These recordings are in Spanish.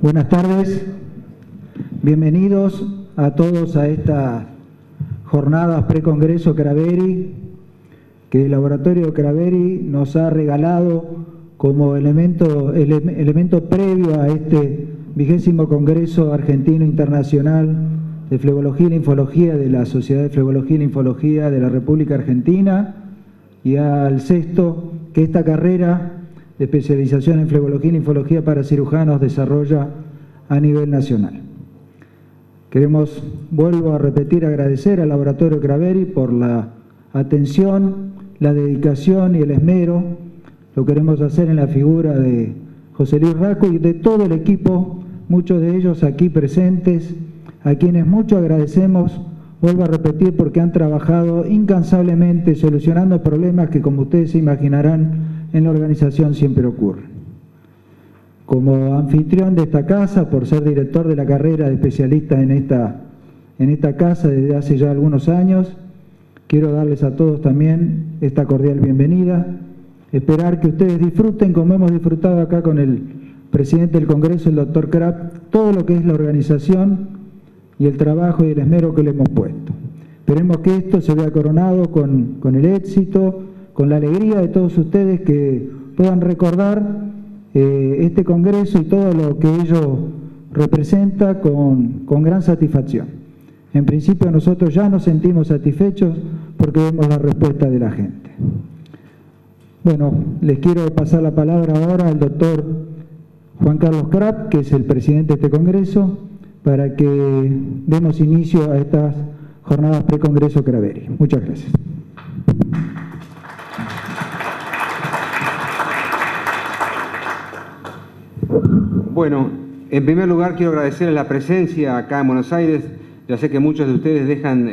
Buenas tardes, bienvenidos a todos a estas jornadas pre-congreso Craveri, que el laboratorio Craveri nos ha regalado como elemento previo a este 20º Congreso Argentino Internacional de Flebología y Linfología de la Sociedad de Flebología y Linfología de la República Argentina, y al 6º que esta carrera de especialización en flebología y linfología para cirujanos desarrolla a nivel nacional. Vuelvo a repetir, agradecer al Laboratorio Craveri por la atención, la dedicación y el esmero. Lo queremos hacer en la figura de José Luis Racco y de todo el equipo, muchos de ellos aquí presentes, a quienes mucho agradecemos, vuelvo a repetir, porque han trabajado incansablemente solucionando problemas que, como ustedes se imaginarán, en la organización siempre ocurren. Como anfitrión de esta casa, por ser director de la carrera de especialista en esta casa desde hace ya algunos años, quiero darles a todos también esta cordial bienvenida, esperar que ustedes disfruten, como hemos disfrutado acá con el presidente del Congreso, el doctor Krapp, todo lo que es la organización y el trabajo y el esmero que le hemos puesto. Esperemos que esto se vea coronado con el éxito, con la alegría de todos ustedes, que puedan recordar este Congreso y todo lo que ello representa con gran satisfacción. En principio nosotros ya nos sentimos satisfechos porque vemos la respuesta de la gente. Bueno, les quiero pasar la palabra ahora al doctor Juan Carlos Krapp, que es el presidente de este Congreso, para que demos inicio a estas jornadas pre-congreso Craveri. Muchas gracias. Bueno, en primer lugar quiero agradecerles la presencia acá en Buenos Aires. Ya sé que muchos de ustedes dejan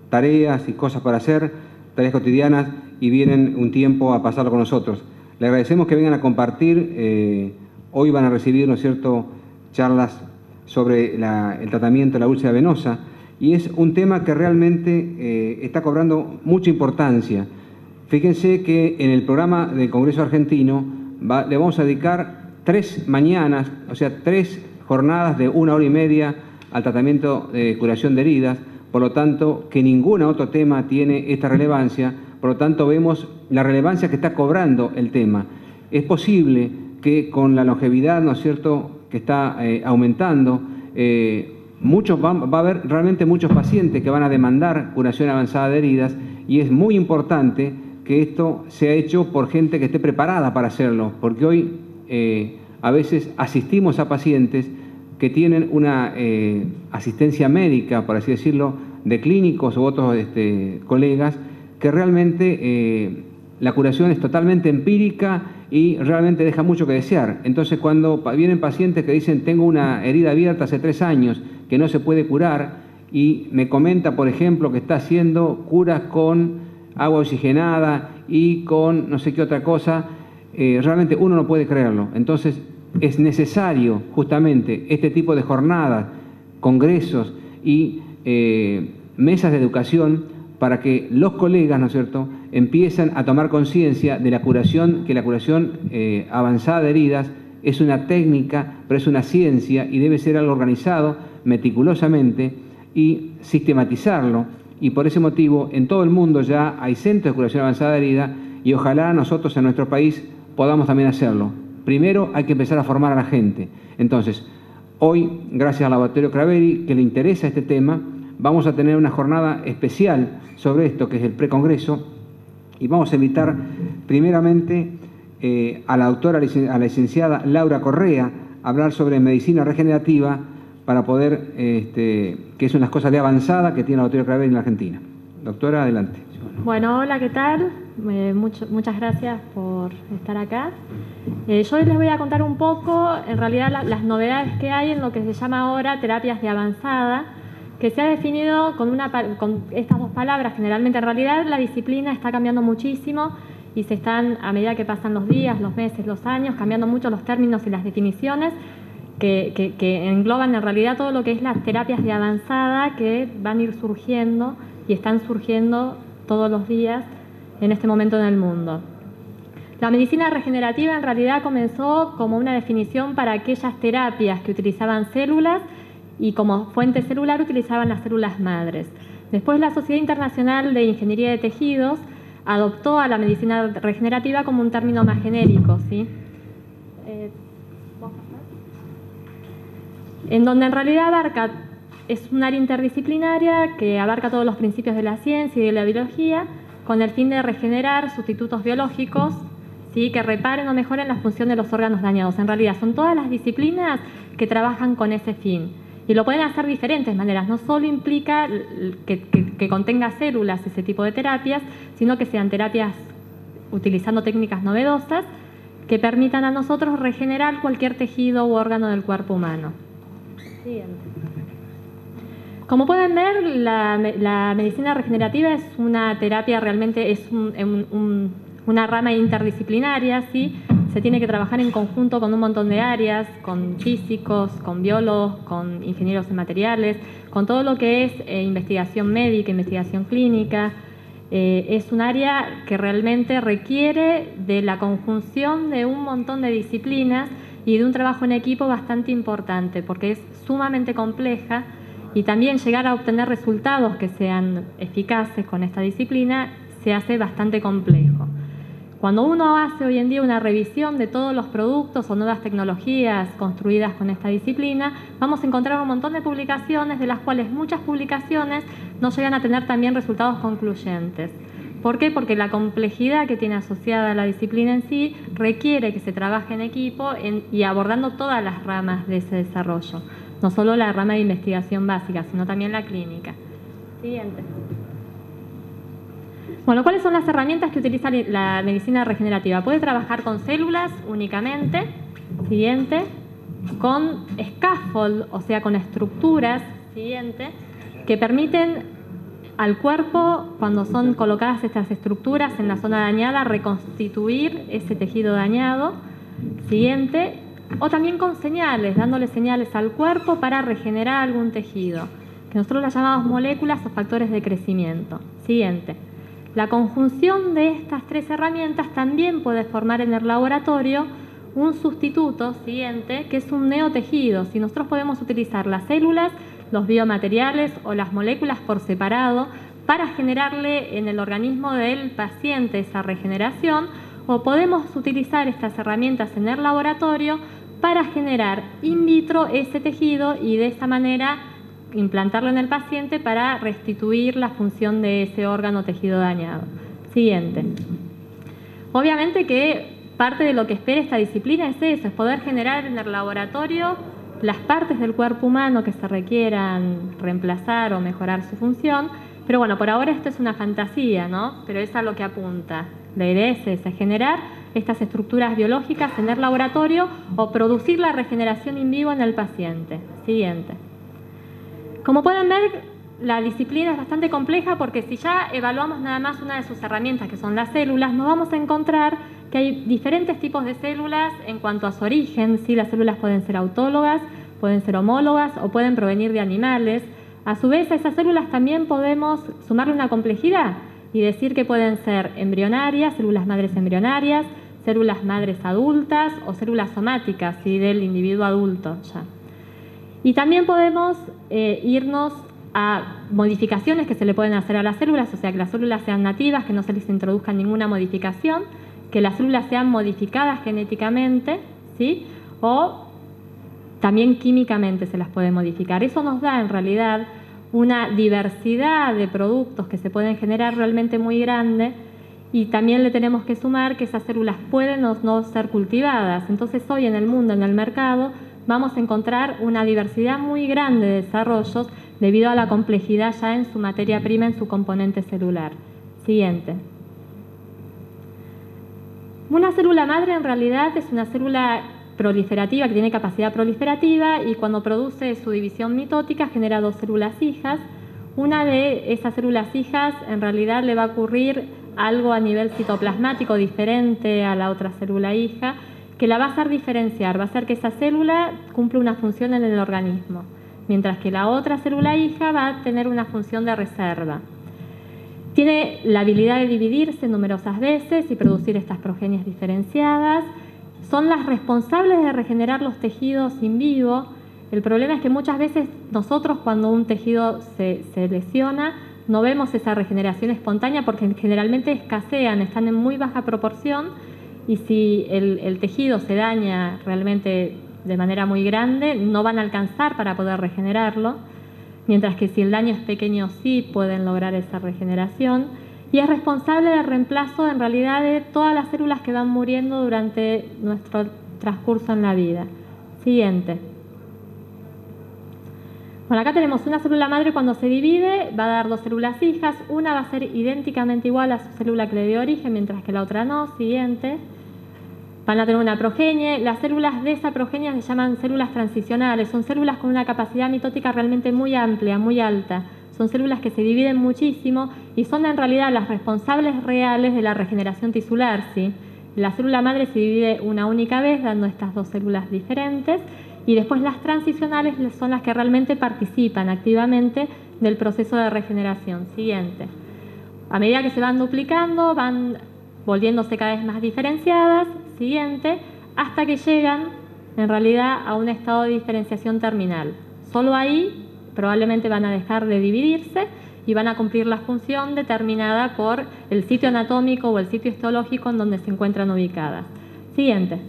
tareas y cosas para hacer, tareas cotidianas, y vienen un tiempo a pasarlo con nosotros. Les agradecemos que vengan a compartir. Hoy van a recibir, ¿no es cierto?, charlas sobre el tratamiento de la úlcera venosa, y es un tema que realmente está cobrando mucha importancia. Fíjense que en el programa del Congreso Argentino le vamos a dedicar 3 mañanas, o sea, 3 jornadas de 1 hora y media al tratamiento de curación de heridas, por lo tanto, que ningún otro tema tiene esta relevancia, por lo tanto vemos la relevancia que está cobrando el tema. Es posible que con la longevidad, ¿no es cierto?, que está aumentando, va a haber realmente muchos pacientes que van a demandar curación avanzada de heridas, y es muy importante que esto sea hecho por gente que esté preparada para hacerlo, porque hoy a veces asistimos a pacientes que tienen una asistencia médica, por así decirlo, de clínicos u otros colegas, que realmente la curación es totalmente empírica y realmente deja mucho que desear. Entonces, cuando vienen pacientes que dicen tengo una herida abierta hace 3 años que no se puede curar, y me comenta, por ejemplo, que está haciendo curas con agua oxigenada y con no sé qué otra cosa, realmente uno no puede creerlo. Entonces, es necesario justamente este tipo de jornadas, congresos y mesas de educación para que los colegas, ¿no es cierto?, empiezan a tomar conciencia de la curación, que la curación avanzada de heridas es una técnica, pero es una ciencia, y debe ser algo organizado meticulosamente y sistematizarlo. Y por ese motivo, en todo el mundo ya hay centros de curación avanzada de herida, y ojalá nosotros en nuestro país podamos también hacerlo. Primero hay que empezar a formar a la gente. Entonces, hoy, gracias al Laboratorio Craveri, que le interesa este tema, vamos a tener una jornada especial sobre esto, que es el precongreso, y vamos a invitar primeramente a la doctora, a la licenciada Laura Correa, a hablar sobre medicina regenerativa, para poder, que es una de las cosas de avanzada que tiene el Laboratorio Craveri en la Argentina. Doctora, adelante. Bueno, hola, ¿qué tal? Muchas gracias por estar acá. Yo hoy les voy a contar un poco, en realidad, las novedades que hay en lo que se llama ahora terapias de avanzada, que se ha definido con estas 2 palabras. Generalmente, en realidad, la disciplina está cambiando muchísimo y se están, a medida que pasan los días, los meses, los años, cambiando mucho los términos y las definiciones que engloban en realidad todo lo que es las terapias de avanzada que van a ir surgiendo y están surgiendo todos los días en este momento en el mundo. La medicina regenerativa en realidad comenzó como una definición para aquellas terapias que utilizaban células y como fuente celular utilizaban las células madres. Después la Sociedad Internacional de Ingeniería de Tejidos adoptó a la medicina regenerativa como un término más genérico, ¿sí? En donde en realidad es un área interdisciplinaria que abarca todos los principios de la ciencia y de la biología con el fin de regenerar sustitutos biológicos, ¿sí? Que reparen o mejoren la función de los órganos dañados. En realidad son todas las disciplinas que trabajan con ese fin. Y lo pueden hacer de diferentes maneras. No solo implica que contenga células ese tipo de terapias, sino que sean terapias utilizando técnicas novedosas que permitan a nosotros regenerar cualquier tejido u órgano del cuerpo humano. Siguiente. Como pueden ver, la medicina regenerativa es una terapia, realmente es una rama interdisciplinaria, ¿sí? Se tiene que trabajar en conjunto con un montón de áreas, con físicos, con biólogos, con ingenieros en materiales, con todo lo que es investigación médica, investigación clínica. Es un área que realmente requiere de la conjunción de un montón de disciplinas y de un trabajo en equipo bastante importante, porque es sumamente compleja y también llegar a obtener resultados que sean eficaces con esta disciplina se hace bastante complejo. Cuando uno hace hoy en día una revisión de todos los productos o nuevas tecnologías construidas con esta disciplina, vamos a encontrar un montón de publicaciones, de las cuales muchas publicaciones no llegan a tener también resultados concluyentes. ¿Por qué? Porque la complejidad que tiene asociada la disciplina en sí requiere que se trabaje en equipo y abordando todas las ramas de ese desarrollo, no solo la rama de investigación básica, sino también la clínica. Siguiente. Bueno, ¿cuáles son las herramientas que utiliza la medicina regenerativa? Puede trabajar con células únicamente, siguiente, con scaffold, o sea, con estructuras, siguiente, que permiten al cuerpo, cuando son colocadas estas estructuras en la zona dañada, reconstituir ese tejido dañado, siguiente, o también con señales, dándole señales al cuerpo para regenerar algún tejido, que nosotros las llamamos moléculas o factores de crecimiento. Siguiente. La conjunción de estas tres herramientas también puede formar en el laboratorio un sustituto, siguiente, que es un neotejido. Si nosotros podemos utilizar las células, los biomateriales o las moléculas por separado para generarle en el organismo del paciente esa regeneración, o podemos utilizar estas herramientas en el laboratorio para generar in vitro ese tejido y de esa manera implantarlo en el paciente para restituir la función de ese órgano o tejido dañado. Siguiente. Obviamente que parte de lo que espera esta disciplina es eso, es poder generar en el laboratorio las partes del cuerpo humano que se requieran reemplazar o mejorar su función, pero bueno, por ahora esto es una fantasía, ¿no? Pero es a lo que apunta. La idea es esa, generar estas estructuras biológicas en el laboratorio o producir la regeneración in vivo en el paciente. Siguiente. Como pueden ver, la disciplina es bastante compleja porque si ya evaluamos nada más una de sus herramientas, que son las células, nos vamos a encontrar que hay diferentes tipos de células en cuanto a su origen. ¿Sí? Las células pueden ser autólogas, pueden ser homólogas o pueden provenir de animales. A su vez, a esas células también podemos sumarle una complejidad y decir que pueden ser embrionarias, células madres embrionarias, células madres adultas o células somáticas, ¿sí? Del individuo adulto ya. Y también podemos irnos a modificaciones que se le pueden hacer a las células, o sea, que las células sean nativas, que no se les introduzca ninguna modificación, que las células sean modificadas genéticamente, ¿sí? O también químicamente se las puede modificar. Eso nos da en realidad una diversidad de productos que se pueden generar realmente muy grande, y también le tenemos que sumar que esas células pueden o no ser cultivadas. Entonces hoy en el mundo, en el mercado, vamos a encontrar una diversidad muy grande de desarrollos debido a la complejidad ya en su materia prima, en su componente celular. Siguiente. Una célula madre en realidad es una célula proliferativa que tiene capacidad proliferativa y cuando produce su división mitótica genera dos células hijas. Una de esas células hijas en realidad le va a ocurrir algo a nivel citoplasmático diferente a la otra célula hija, que la va a hacer diferenciar, va a hacer que esa célula cumpla una función en el organismo, mientras que la otra célula hija va a tener una función de reserva. Tiene la habilidad de dividirse numerosas veces y producir estas progenies diferenciadas. Son las responsables de regenerar los tejidos in vivo. El problema es que muchas veces nosotros, cuando un tejido se lesiona, no vemos esa regeneración espontánea porque generalmente escasean, están en muy baja proporción, y si el tejido se daña realmente de manera muy grande, no van a alcanzar para poder regenerarlo, mientras que si el daño es pequeño sí pueden lograr esa regeneración. Y es responsable del reemplazo en realidad de todas las células que van muriendo durante nuestro transcurso en la vida. Siguiente. Bueno, acá tenemos una célula madre. Cuando se divide va a dar dos células hijas. Una va a ser idénticamente igual a su célula que le dio origen, mientras que la otra no. Siguiente. Van a tener una progenie. Las células de esa progenie se llaman células transicionales. Son células con una capacidad mitótica realmente muy amplia, muy alta. Son células que se dividen muchísimo y son en realidad las responsables reales de la regeneración tisular, ¿sí? La célula madre se divide una única vez, dando estas dos células diferentes, y después las transicionales son las que realmente participan activamente del proceso de regeneración. Siguiente. A medida que se van duplicando, van volviéndose cada vez más diferenciadas. Siguiente. Hasta que llegan en realidad a un estado de diferenciación terminal. Solo ahí probablemente van a dejar de dividirse y van a cumplir la función determinada por el sitio anatómico o el sitio histológico en donde se encuentran ubicadas. Siguiente.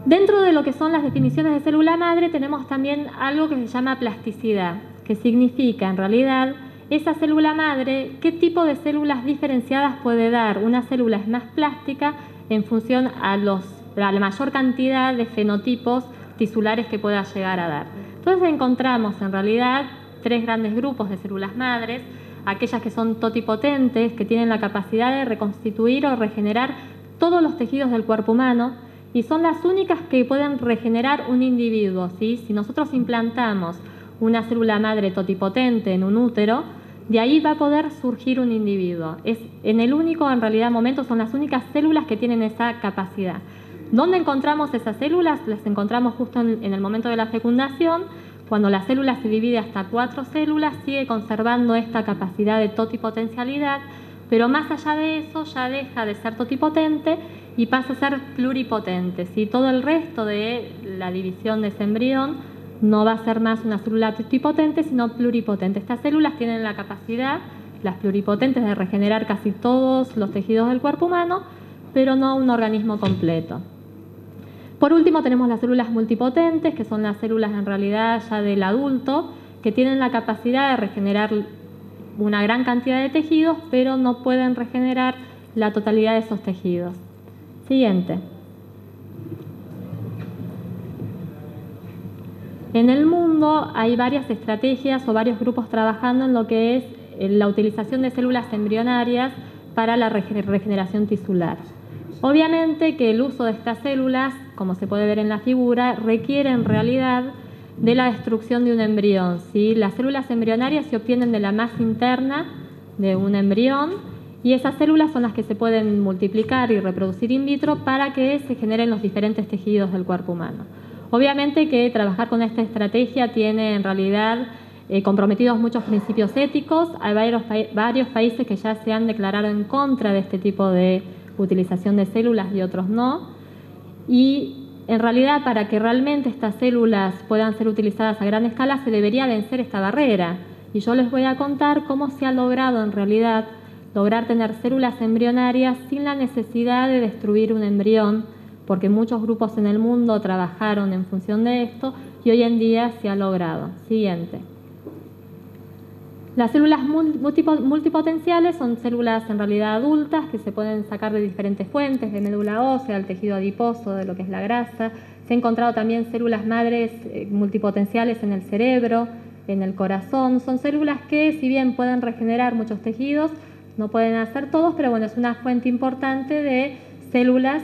Dentro de lo que son las definiciones de célula madre tenemos también algo que se llama plasticidad, que significa en realidad esa célula madre, qué tipo de células diferenciadas puede dar. Una célula es más plástica en función a la mayor cantidad de fenotipos tisulares que pueda llegar a dar. Entonces encontramos en realidad tres grandes grupos de células madres: aquellas que son totipotentes, que tienen la capacidad de reconstituir o regenerar todos los tejidos del cuerpo humano, y son las únicas que pueden regenerar un individuo, ¿sí? Si nosotros implantamos una célula madre totipotente en un útero, de ahí va a poder surgir un individuo. Es en el único, en realidad, momento, son las únicas células que tienen esa capacidad. ¿Dónde encontramos esas células? Las encontramos justo en el momento de la fecundación. Cuando la célula se divide hasta 4 células, sigue conservando esta capacidad de totipotencialidad, pero más allá de eso ya deja de ser totipotente y pasa a ser pluripotente, ¿sí? Todo el resto de la división de ese embrión no va a ser más una célula totipotente, sino pluripotente. Estas células tienen la capacidad, las pluripotentes, de regenerar casi todos los tejidos del cuerpo humano, pero no un organismo completo. Por último tenemos las células multipotentes, que son las células en realidad ya del adulto, que tienen la capacidad de regenerar una gran cantidad de tejidos, pero no pueden regenerar la totalidad de esos tejidos. Siguiente. En el mundo hay varias estrategias o varios grupos trabajando en lo que es la utilización de células embrionarias para la regeneración tisular. Obviamente que el uso de estas células, como se puede ver en la figura, requiere en realidad de la destrucción de un embrión, ¿sí? Las células embrionarias se obtienen de la masa interna de un embrión y esas células son las que se pueden multiplicar y reproducir in vitro para que se generen los diferentes tejidos del cuerpo humano. Obviamente que trabajar con esta estrategia tiene en realidad comprometidos muchos principios éticos. Hay varios países que ya se han declarado en contra de este tipo de utilización de células y otros no. Y en realidad, para que realmente estas células puedan ser utilizadas a gran escala, se debería vencer esta barrera. Y yo les voy a contar cómo se ha logrado en realidad lograr tener células embrionarias sin la necesidad de destruir un embrión, porque muchos grupos en el mundo trabajaron en función de esto y hoy en día se ha logrado. Siguiente. Las células multipotenciales son células en realidad adultas que se pueden sacar de diferentes fuentes, de médula ósea, del tejido adiposo, de lo que es la grasa. Se han encontrado también células madres multipotenciales en el cerebro, en el corazón. Son células que, si bien pueden regenerar muchos tejidos, no pueden hacer todos, pero bueno, es una fuente importante de células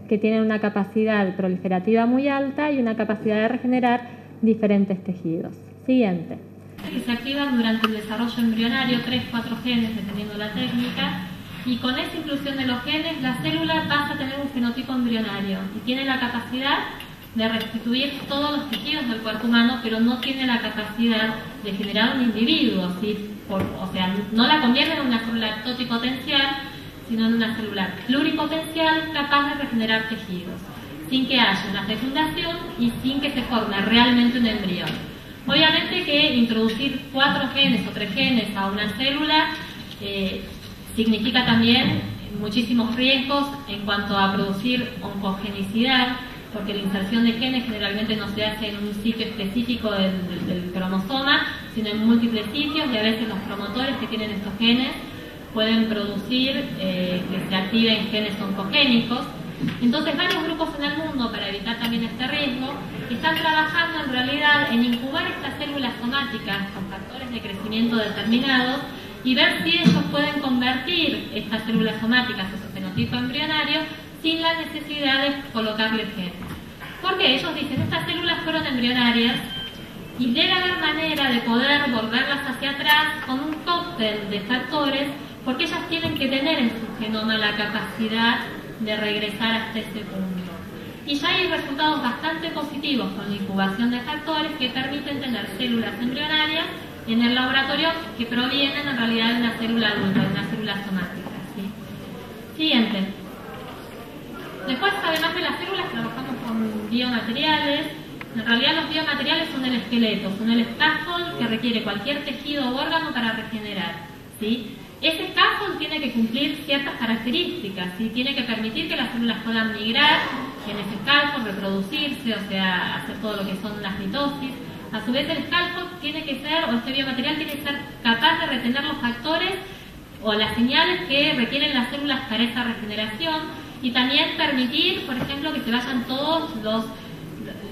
que tienen una capacidad proliferativa muy alta y una capacidad de regenerar diferentes tejidos. Siguiente. Que se activan durante el desarrollo embrionario, 3-4 genes, dependiendo de la técnica, y con esa inclusión de los genes, la célula pasa a tener un fenotipo embrionario y tiene la capacidad de restituir todos los tejidos del cuerpo humano, pero no tiene la capacidad de generar un individuo, ¿sí? O sea, no la convierte en una célula totipotencial, sino en una célula pluripotencial capaz de regenerar tejidos, sin que haya una fecundación y sin que se forme realmente un embrión. Obviamente que introducir 4 genes o 3 genes a una célula significa también muchísimos riesgos en cuanto a producir oncogenicidad, porque la inserción de genes generalmente no se hace en un sitio específico del cromosoma, sino en múltiples sitios, y a veces los promotores que tienen estos genes pueden producir que se activen genes oncogénicos. Entonces varios grupos en el mundo, para evitar también este riesgo, están trabajando en realidad en incubar estas células somáticas con factores de crecimiento determinados y ver si ellos pueden convertir estas células somáticas a su fenotipo embrionario sin la necesidad de colocarle genes. Porque ellos dicen, estas células fueron embrionarias y debe haber manera de poder volverlas hacia atrás con un cóctel de factores, porque ellas tienen que tener en su genoma la capacidad de regresar hasta ese punto. Y ya hay resultados bastante positivos con la incubación de factores que permiten tener células embrionarias en el laboratorio que provienen en realidad de una célula adulta, de una célula somática, ¿sí? Siguiente. Después, además de las células, trabajamos con biomateriales. En realidad los biomateriales son el esqueleto, son el scaffold que requiere cualquier tejido o órgano para regenerar, ¿sí? Ese scaffold tiene que cumplir ciertas características, ¿sí? Tiene que permitir que las células puedan migrar en ese scaffold, reproducirse, o sea, hacer todo lo que son las mitosis. A su vez el scaffold tiene que ser, o este biomaterial tiene que ser capaz de retener los factores o las señales que requieren las células para esa regeneración, y también permitir, por ejemplo, que se vayan todos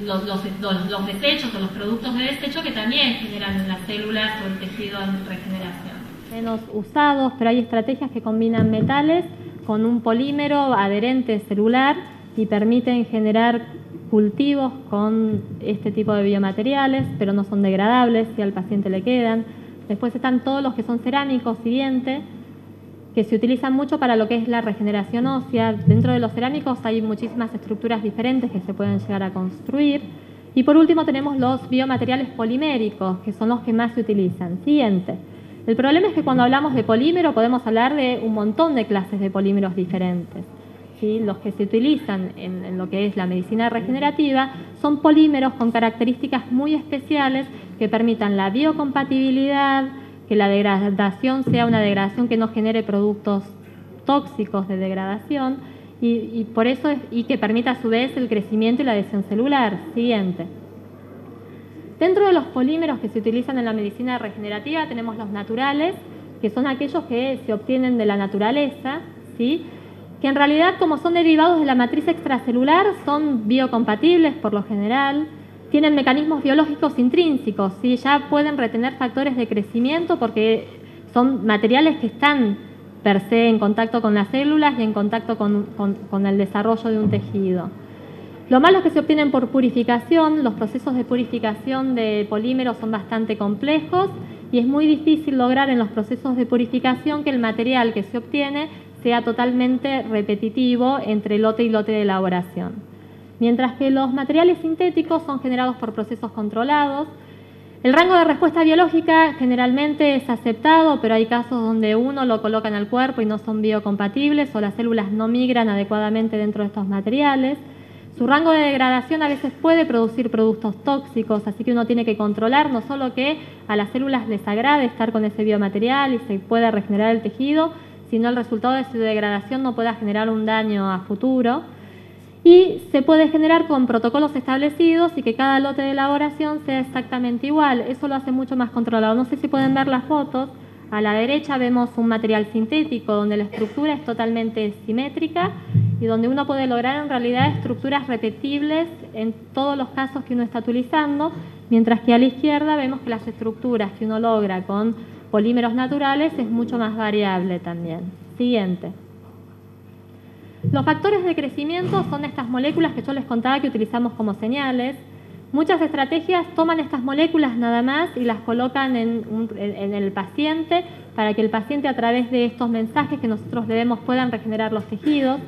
los desechos o los productos de desecho que también generan las células o el tejido en regeneración. Menos usados, pero hay estrategias que combinan metales con un polímero adherente celular y permiten generar cultivos con este tipo de biomateriales, pero no son degradables si al paciente le quedan. Después están todos los que son cerámicos, siguiente, que se utilizan mucho para lo que es la regeneración ósea. Dentro de los cerámicos hay muchísimas estructuras diferentes que se pueden llegar a construir. Y por último tenemos los biomateriales poliméricos, que son los que más se utilizan. Siguiente. El problema es que cuando hablamos de polímero podemos hablar de un montón de clases de polímeros diferentes, ¿sí? Los que se utilizan en lo que es la medicina regenerativa son polímeros con características muy especiales que permitan la biocompatibilidad, que la degradación sea una degradación que no genere productos tóxicos de degradación y por eso y que permita a su vez el crecimiento y la adhesión celular. Siguiente. Dentro de los polímeros que se utilizan en la medicina regenerativa tenemos los naturales, que son aquellos que se obtienen de la naturaleza, ¿sí? Que en realidad, como son derivados de la matriz extracelular, son biocompatibles por lo general, tienen mecanismos biológicos intrínsecos, ¿sí? Ya pueden retener factores de crecimiento porque son materiales que están per se en contacto con las células y en contacto con el desarrollo de un tejido. Lo malo es que se obtienen por purificación. Los procesos de purificación de polímeros son bastante complejos y es muy difícil lograr en los procesos de purificación que el material que se obtiene sea totalmente repetitivo entre lote y lote de elaboración. Mientras que los materiales sintéticos son generados por procesos controlados. El rango de respuesta biológica generalmente es aceptado, pero hay casos donde uno lo coloca en el cuerpo y no son biocompatibles o las células no migran adecuadamente dentro de estos materiales. Su rango de degradación a veces puede producir productos tóxicos, así que uno tiene que controlar no solo que a las células les agrade estar con ese biomaterial y se pueda regenerar el tejido, sino el resultado de su degradación no pueda generar un daño a futuro. Y se puede generar con protocolos establecidos y que cada lote de elaboración sea exactamente igual. Eso lo hace mucho más controlado. No sé si pueden ver las fotos. A la derecha vemos un material sintético donde la estructura es totalmente simétrica y donde uno puede lograr en realidad estructuras repetibles en todos los casos que uno está utilizando, mientras que a la izquierda vemos que las estructuras que uno logra con polímeros naturales es mucho más variable también. Siguiente. Los factores de crecimiento son estas moléculas que yo les contaba que utilizamos como señales. Muchas estrategias toman estas moléculas nada más y las colocan en el paciente para que el paciente a través de estos mensajes que nosotros le demos puedan regenerar los tejidos.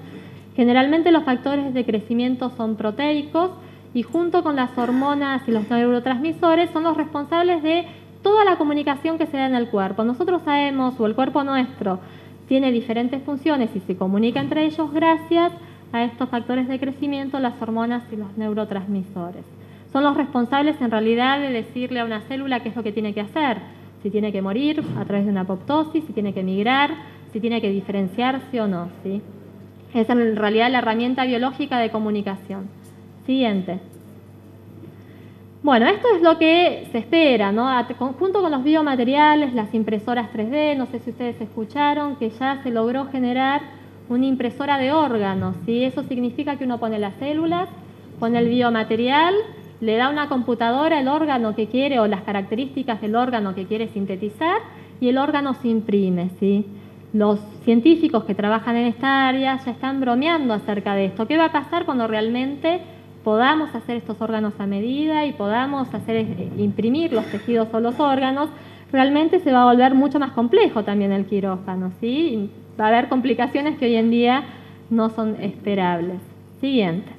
Generalmente los factores de crecimiento son proteicos y junto con las hormonas y los neurotransmisores son los responsables de toda la comunicación que se da en el cuerpo. Nosotros sabemos, o el cuerpo nuestro, tiene diferentes funciones y se comunica entre ellos gracias a estos factores de crecimiento, las hormonas y los neurotransmisores. Son los responsables en realidad de decirle a una célula qué es lo que tiene que hacer, si tiene que morir a través de una apoptosis, si tiene que migrar, si tiene que diferenciarse o no, ¿sí? Es en realidad la herramienta biológica de comunicación. Siguiente. Bueno, esto es lo que se espera, ¿no? Junto con los biomateriales, las impresoras 3D, no sé si ustedes escucharon que ya se logró generar una impresora de órganos, ¿sí? Eso significa que uno pone las células, pone el biomaterial, le da a una computadora el órgano que quiere o las características del órgano que quiere sintetizar y el órgano se imprime, ¿sí? Los científicos que trabajan en esta área ya están bromeando acerca de esto. ¿Qué va a pasar cuando realmente podamos hacer estos órganos a medida y podamos imprimir los tejidos o los órganos? Realmente se va a volver mucho más complejo también el quirófano, ¿sí? Va a haber complicaciones que hoy en día no son esperables. Siguiente.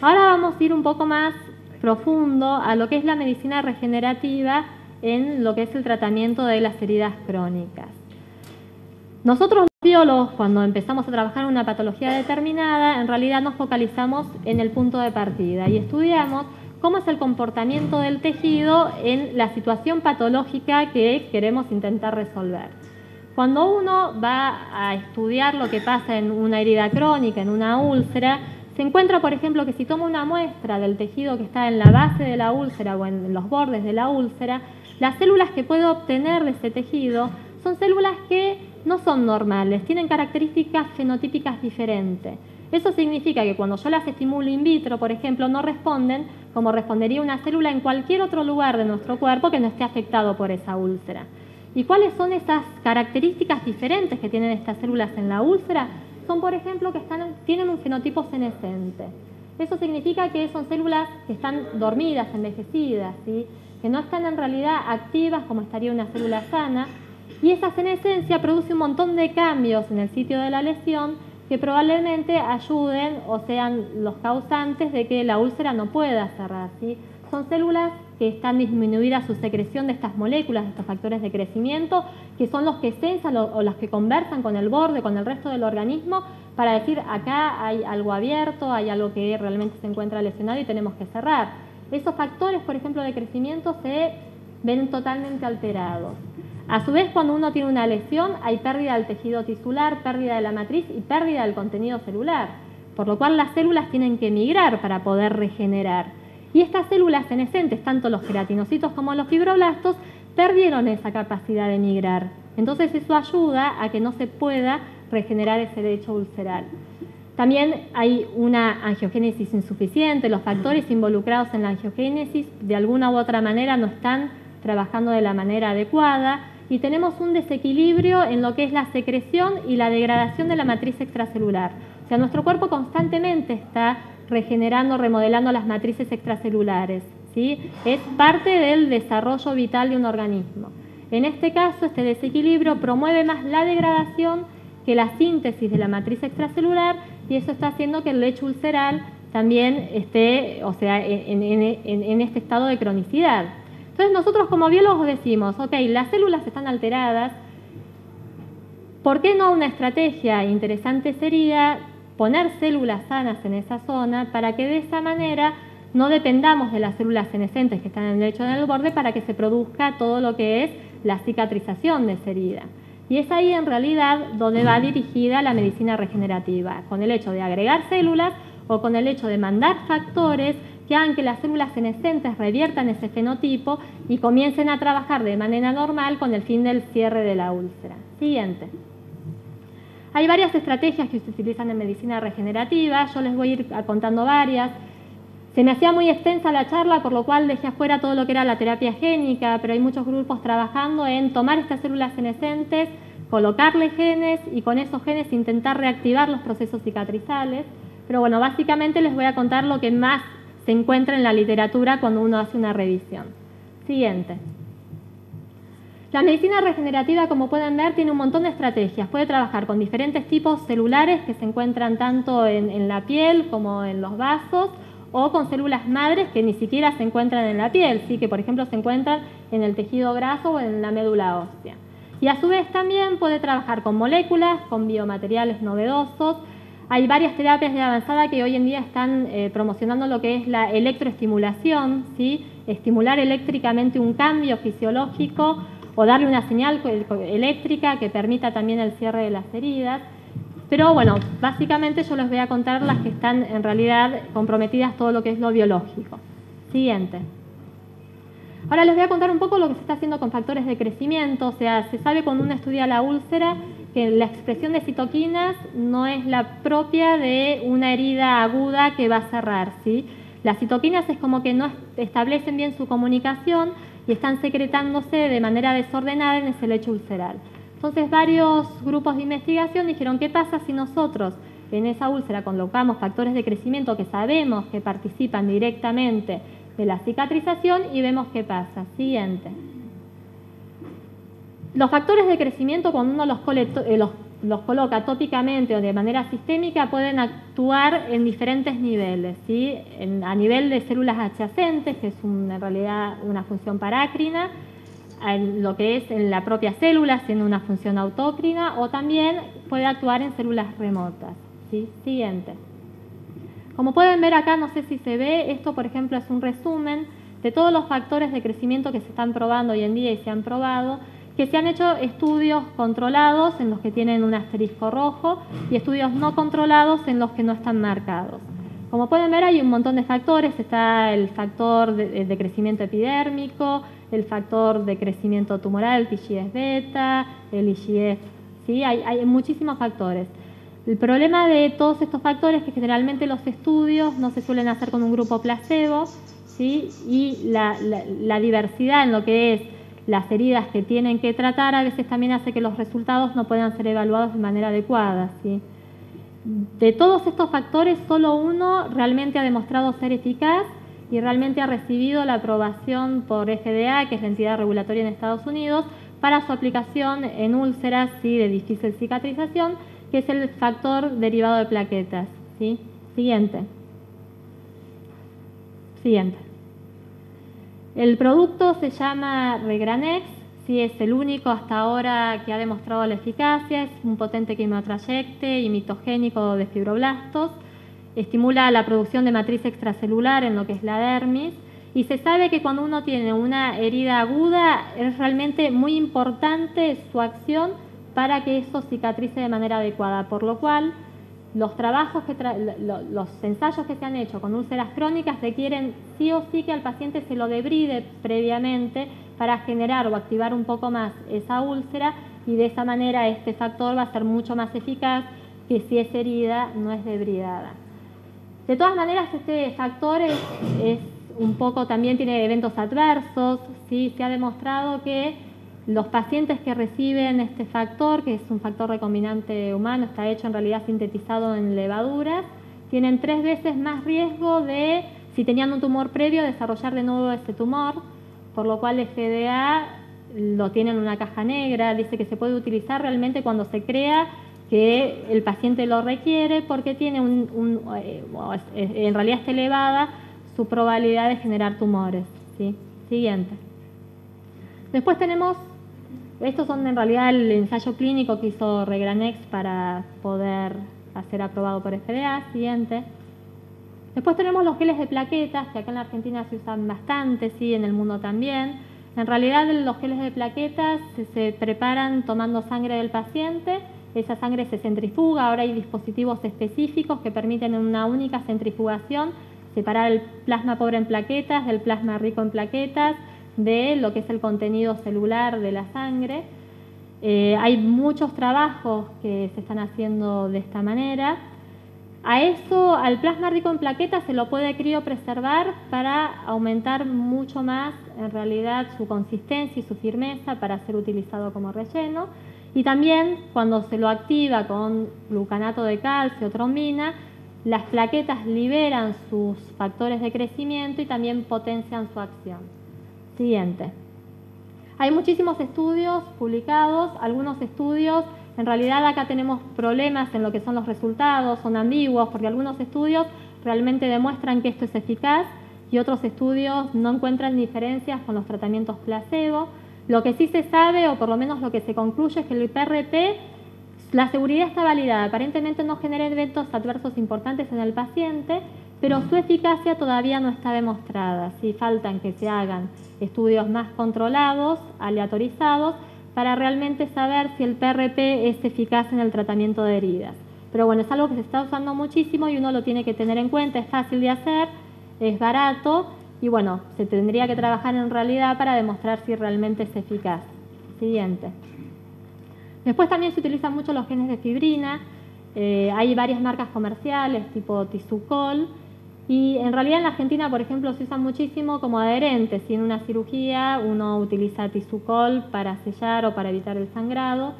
Ahora vamos a ir un poco más profundo a lo que es la medicina regenerativa en lo que es el tratamiento de las heridas crónicas. Nosotros los biólogos, cuando empezamos a trabajar en una patología determinada, en realidad nos focalizamos en el punto de partida y estudiamos cómo es el comportamiento del tejido en la situación patológica que queremos intentar resolver. Cuando uno va a estudiar lo que pasa en una herida crónica, en una úlcera, se encuentra, por ejemplo, que si toma una muestra del tejido que está en la base de la úlcera o en los bordes de la úlcera, las células que puede obtener de ese tejido son células que no son normales, tienen características fenotípicas diferentes. Eso significa que cuando yo las estimulo in vitro, por ejemplo, no responden como respondería una célula en cualquier otro lugar de nuestro cuerpo que no esté afectado por esa úlcera. ¿Y cuáles son esas características diferentes que tienen estas células en la úlcera? Son, por ejemplo, que tienen un fenotipo senescente. Eso significa que son células que están dormidas, envejecidas, ¿sí? Que no están en realidad activas como estaría una célula sana. Y esa senescencia produce un montón de cambios en el sitio de la lesión que probablemente ayuden o sean los causantes de que la úlcera no pueda cerrar, ¿sí? Son células que están disminuida su secreción de estas moléculas, de estos factores de crecimiento, que son los que sensan o los que conversan con el borde, con el resto del organismo, para decir acá hay algo abierto, hay algo que realmente se encuentra lesionado y tenemos que cerrar. Esos factores, por ejemplo, de crecimiento se ven totalmente alterados. A su vez, cuando uno tiene una lesión, hay pérdida del tejido tisular, pérdida de la matriz y pérdida del contenido celular, por lo cual las células tienen que migrar para poder regenerar. Y estas células senescentes, tanto los queratinocitos como los fibroblastos, perdieron esa capacidad de migrar. Entonces eso ayuda a que no se pueda regenerar ese lecho ulceral. También hay una angiogénesis insuficiente, los factores involucrados en la angiogénesis de alguna u otra manera no están trabajando de la manera adecuada y tenemos un desequilibrio en lo que es la secreción y la degradación de la matriz extracelular. O sea, nuestro cuerpo constantemente está regenerando, remodelando las matrices extracelulares, ¿sí? Es parte del desarrollo vital de un organismo. En este caso, este desequilibrio promueve más la degradación que la síntesis de la matriz extracelular y eso está haciendo que el lecho ulceral también esté, o sea, en este estado de cronicidad. Entonces nosotros como biólogos decimos, ok, las células están alteradas, ¿por qué no una estrategia interesante sería poner células sanas en esa zona para que de esa manera no dependamos de las células senescentes que están en el lecho del borde para que se produzca todo lo que es la cicatrización de esa herida? Y es ahí en realidad donde va dirigida la medicina regenerativa, con el hecho de agregar células o con el hecho de mandar factores que hagan que las células senescentes reviertan ese fenotipo y comiencen a trabajar de manera normal con el fin del cierre de la úlcera. Siguiente. Hay varias estrategias que se utilizan en medicina regenerativa, yo les voy a ir contando varias. Se me hacía muy extensa la charla, por lo cual dejé afuera todo lo que era la terapia génica, pero hay muchos grupos trabajando en tomar estas células senescentes, colocarle genes y con esos genes intentar reactivar los procesos cicatrizales. Pero bueno, básicamente les voy a contar lo que más se encuentra en la literatura cuando uno hace una revisión. Siguiente. La medicina regenerativa, como pueden ver, tiene un montón de estrategias. Puede trabajar con diferentes tipos celulares que se encuentran tanto en la piel como en los vasos o con células madres que ni siquiera se encuentran en la piel, ¿sí? Que por ejemplo se encuentran en el tejido graso o en la médula ósea. Y a su vez también puede trabajar con moléculas, con biomateriales novedosos. Hay varias terapias de avanzada que hoy en día están promocionando lo que es la electroestimulación, ¿sí? Estimular eléctricamente un cambio fisiológico o darle una señal eléctrica que permita también el cierre de las heridas. Pero bueno, básicamente yo les voy a contar las que están en realidad comprometidas todo lo que es lo biológico. Siguiente. Ahora les voy a contar un poco lo que se está haciendo con factores de crecimiento. O sea, se sabe cuando uno estudia la úlcera que la expresión de citoquinas no es la propia de una herida aguda que va a cerrar, ¿sí? Las citoquinas es como que no establecen bien su comunicación y están secretándose de manera desordenada en ese lecho ulceral. Entonces varios grupos de investigación dijeron, ¿qué pasa si nosotros en esa úlcera colocamos factores de crecimiento que sabemos que participan directamente de la cicatrización y vemos qué pasa? Siguiente. Los factores de crecimiento, cuando uno los coloca tópicamente o de manera sistémica, pueden actuar en diferentes niveles, ¿sí? A nivel de células adyacentes, que es en realidad una función parácrina, en lo que es en la propia célula, siendo una función autócrina, o también puede actuar en células remotas, ¿sí? Siguiente. Como pueden ver acá, no sé si se ve, esto por ejemplo es un resumen de todos los factores de crecimiento que se están probando hoy en día y se han probado, que se han hecho estudios controlados en los que tienen un asterisco rojo y estudios no controlados en los que no están marcados. Como pueden ver, hay un montón de factores. Está el factor de crecimiento epidérmico, el factor de crecimiento tumoral, el TGF-beta, el IGF, ¿sí? Hay muchísimos factores. El problema de todos estos factores es que generalmente los estudios no se suelen hacer con un grupo placebo, ¿sí? Y la diversidad en lo que es las heridas que tienen que tratar a veces también hace que los resultados no puedan ser evaluados de manera adecuada, ¿sí? De todos estos factores, solo uno realmente ha demostrado ser eficaz y realmente ha recibido la aprobación por FDA, que es la entidad regulatoria en Estados Unidos, para su aplicación en úlceras, ¿sí? De difícil cicatrización, que es el factor derivado de plaquetas, ¿sí? Siguiente. Siguiente. El producto se llama Regranex, sí, es el único hasta ahora que ha demostrado la eficacia, es un potente quimiotrayecte y mitogénico de fibroblastos, estimula la producción de matriz extracelular en lo que es la dermis, y se sabe que cuando uno tiene una herida aguda es realmente muy importante su acción para que eso cicatrice de manera adecuada, por lo cual los trabajos, los ensayos que se han hecho con úlceras crónicas requieren sí o sí que al paciente se lo debride previamente para generar o activar un poco más esa úlcera, y de esa manera este factor va a ser mucho más eficaz que si esa herida no es debridada. De todas maneras, este factor es un poco, también tiene eventos adversos, ¿sí? Se ha demostrado que los pacientes que reciben este factor, que es un factor recombinante humano, está hecho en realidad sintetizado en levaduras, tienen 3 veces más riesgo de, si tenían un tumor previo, desarrollar de nuevo ese tumor, por lo cual el FDA lo tiene en una caja negra, dice que se puede utilizar realmente cuando se crea que el paciente lo requiere, porque tiene en realidad está elevada su probabilidad de generar tumores, ¿sí? Siguiente. Después tenemos, estos son en realidad el ensayo clínico que hizo Regranex para poder ser aprobado por FDA. Siguiente. Después tenemos los geles de plaquetas, que acá en la Argentina se usan bastante, sí, en el mundo también. En realidad los geles de plaquetas se preparan tomando sangre del paciente, esa sangre se centrifuga, ahora hay dispositivos específicos que permiten en una única centrifugación separar el plasma pobre en plaquetas del plasma rico en plaquetas, de lo que es el contenido celular de la sangre. Hay muchos trabajos que se están haciendo de esta manera. A eso, al plasma rico en plaquetas, se lo puede criopreservar para aumentar mucho más, en realidad, su consistencia y su firmeza para ser utilizado como relleno. Y también, cuando se lo activa con glucanato de calcio o trombina, las plaquetas liberan sus factores de crecimiento y también potencian su acción. Siguiente. Hay muchísimos estudios publicados, algunos estudios, en realidad acá tenemos problemas en lo que son los resultados, son ambiguos, porque algunos estudios realmente demuestran que esto es eficaz y otros estudios no encuentran diferencias con los tratamientos placebo. Lo que sí se sabe, o por lo menos lo que se concluye, es que el PRP, la seguridad está validada, aparentemente no genera eventos adversos importantes en el paciente, pero su eficacia todavía no está demostrada. Sí, faltan que se hagan estudios más controlados, aleatorizados, para realmente saber si el PRP es eficaz en el tratamiento de heridas. Pero bueno, es algo que se está usando muchísimo y uno lo tiene que tener en cuenta, es fácil de hacer, es barato y bueno, se tendría que trabajar en realidad para demostrar si realmente es eficaz. Siguiente. Después también se utilizan mucho los genes de fibrina, hay varias marcas comerciales tipo Tisucol y en realidad en la Argentina, por ejemplo, se usan muchísimo como adherentes. Si en una cirugía uno utiliza Tisucol para sellar o para evitar el sangrado.